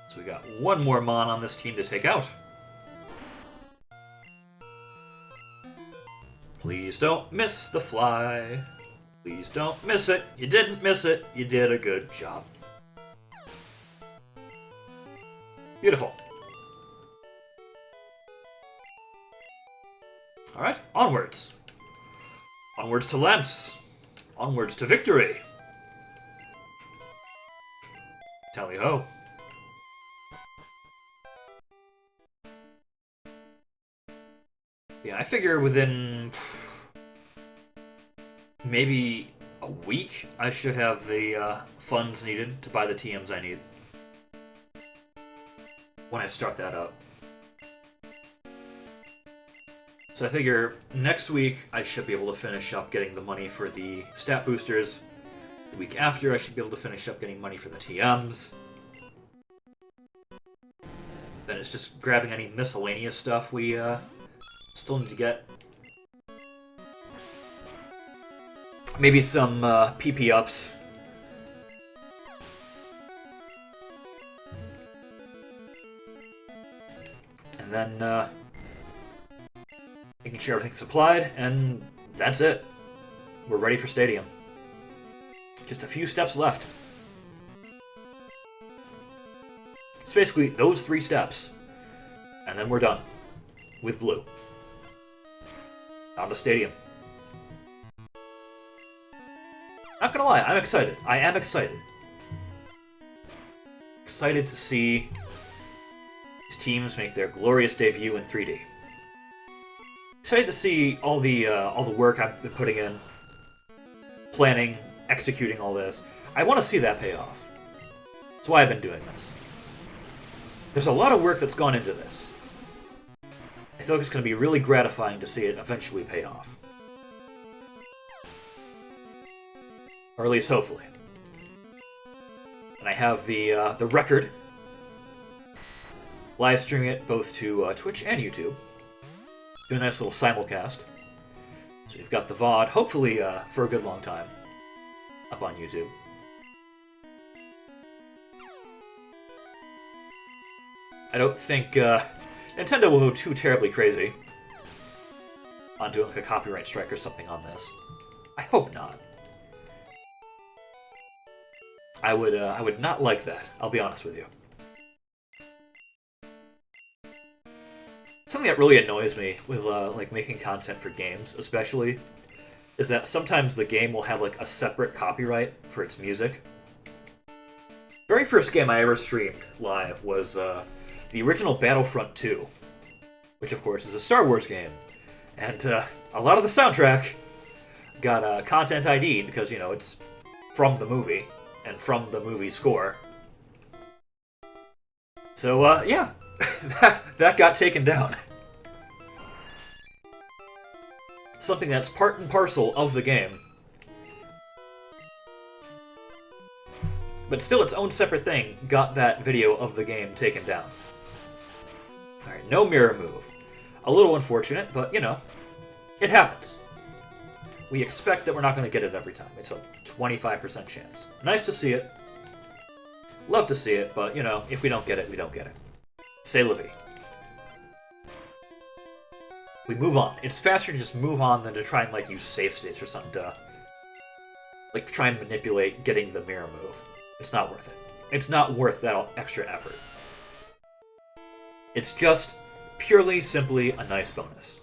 So we got one more Mon on this team to take out. Please don't miss the fly. Please don't miss it. You didn't miss it. You did a good job. Beautiful. Alright, onwards. Onwards to Lance. Onwards to victory. Tally ho. Yeah, I figure within maybe a week I should have the funds needed to buy the TMs I need. When I start that up. So I figure next week I should be able to finish up getting the money for the stat boosters. The week after I should be able to finish up getting money for the TMs. Then it's just grabbing any miscellaneous stuff we still need to get. Maybe some PP ups. And then making sure everything's supplied, and that's it. We're ready for Stadium. Just a few steps left. It's basically those 3 steps. And then we're done. With blue. On the stadium. Not gonna lie, I'm excited. I am excited. Excited to see these teams make their glorious debut in 3D. Excited to see all the work I've been putting in, planning, executing all this. I want to see that pay off. That's why I've been doing this. There's a lot of work that's gone into this. I feel like it's going to be really gratifying to see it eventually pay off. Or at least hopefully. And I have the record. Live streaming it both to Twitch and YouTube. Do a nice little simulcast. So you've got the VOD, hopefully for a good long time, up on YouTube. I don't think Nintendo will go too terribly crazy on doing like a copyright strike or something on this. I hope not. I would not like that, I'll be honest with you. Something that really annoys me with like making content for games, especially, is that sometimes the game will have like a separate copyright for its music. Very first game I ever streamed live was the original Battlefront 2, which of course is a Star Wars game, and a lot of the soundtrack got content ID'd because, you know, it's from the movie and from the movie score. So yeah. that got taken down. Something that's part and parcel of the game. But still its own separate thing got that video of the game taken down. Alright, no mirror move. A little unfortunate, but, you know, it happens. We expect that we're not going to get it every time. It's a 25% chance. Nice to see it. Love to see it, but, you know, if we don't get it, we don't get it. C'est la vie. We move on. It's faster to just move on than to try and, like, use save states or something to, like, try and manipulate getting the mirror move. It's not worth it. It's not worth that extra effort. It's just purely, simply a nice bonus.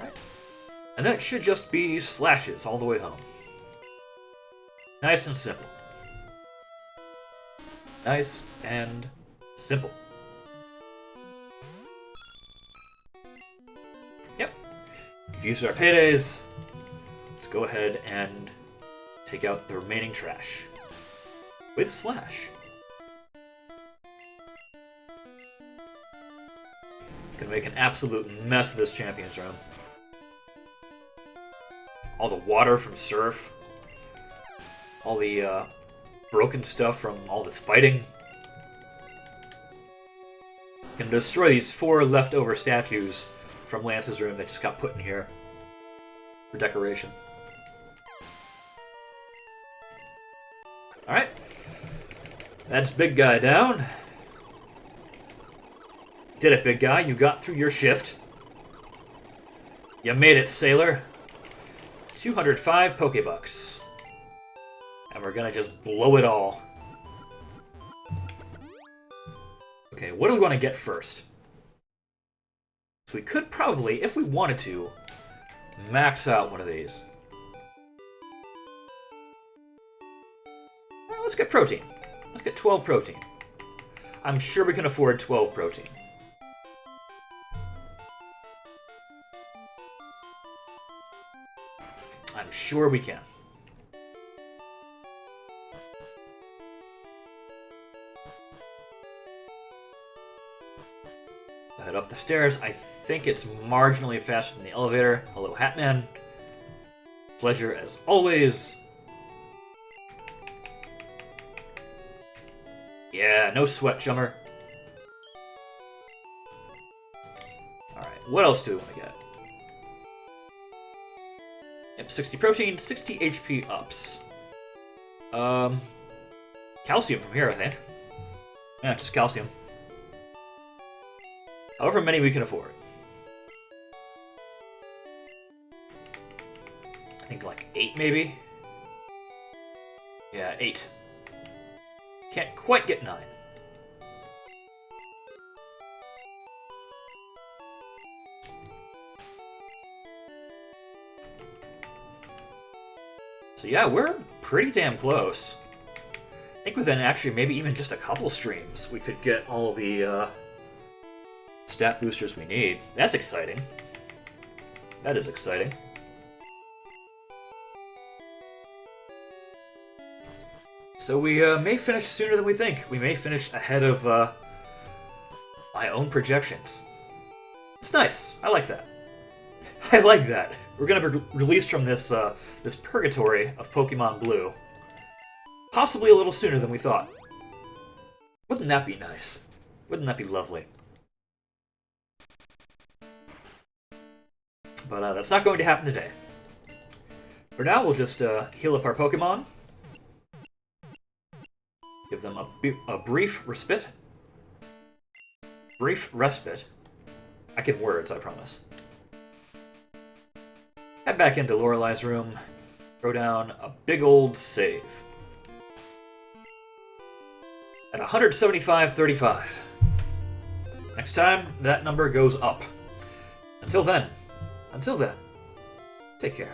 Right. And then it should just be slashes all the way home. Nice and simple. Nice and simple. Yep. We've used our paydays. Let's go ahead and take out the remaining trash. With Slash. Gonna make an absolute mess of this Champions Room. All the water from Surf. All the broken stuff from all this fighting. Gonna destroy these 4 leftover statues from Lance's room that just got put in here for decoration. Alright. That's Big Guy down. Did it, Big Guy. You got through your shift. You made it, Sailor. 205 Pokebucks. And we're gonna just blow it all. Okay, what do we want to get first? So we could probably, if we wanted to, max out one of these. Well, let's get protein. Let's get 12 protein. I'm sure we can afford 12 protein. I'm sure we can. Head up the stairs. I think it's marginally faster than the elevator. Hello, Hatman. Pleasure as always. Yeah, no sweat, chummer. Alright, what else do we want to get? Yep, 60 protein, 60 HP ups. Calcium from here, I think. Yeah, just calcium. However many we can afford. I think think like 8 maybe? Yeah, 8. Can't quite get 9. So yeah, we're pretty damn close. I think within actually maybe even just a couple streams, we could get all the stat boosters we need. That's exciting. That is exciting. So we may finish sooner than we think. We may finish ahead of my own projections. It's nice. I like that. I like that. We're gonna be released from this this purgatory of Pokemon Blue, possibly a little sooner than we thought. Wouldn't that be nice? Wouldn't that be lovely? But that's not going to happen today. For now, we'll just heal up our Pokemon, give them a brief respite. Brief respite. I get words, I promise. Head back into Lorelai's room, throw down a big old save. At 175.35. Next time, that number goes up. Until then, take care.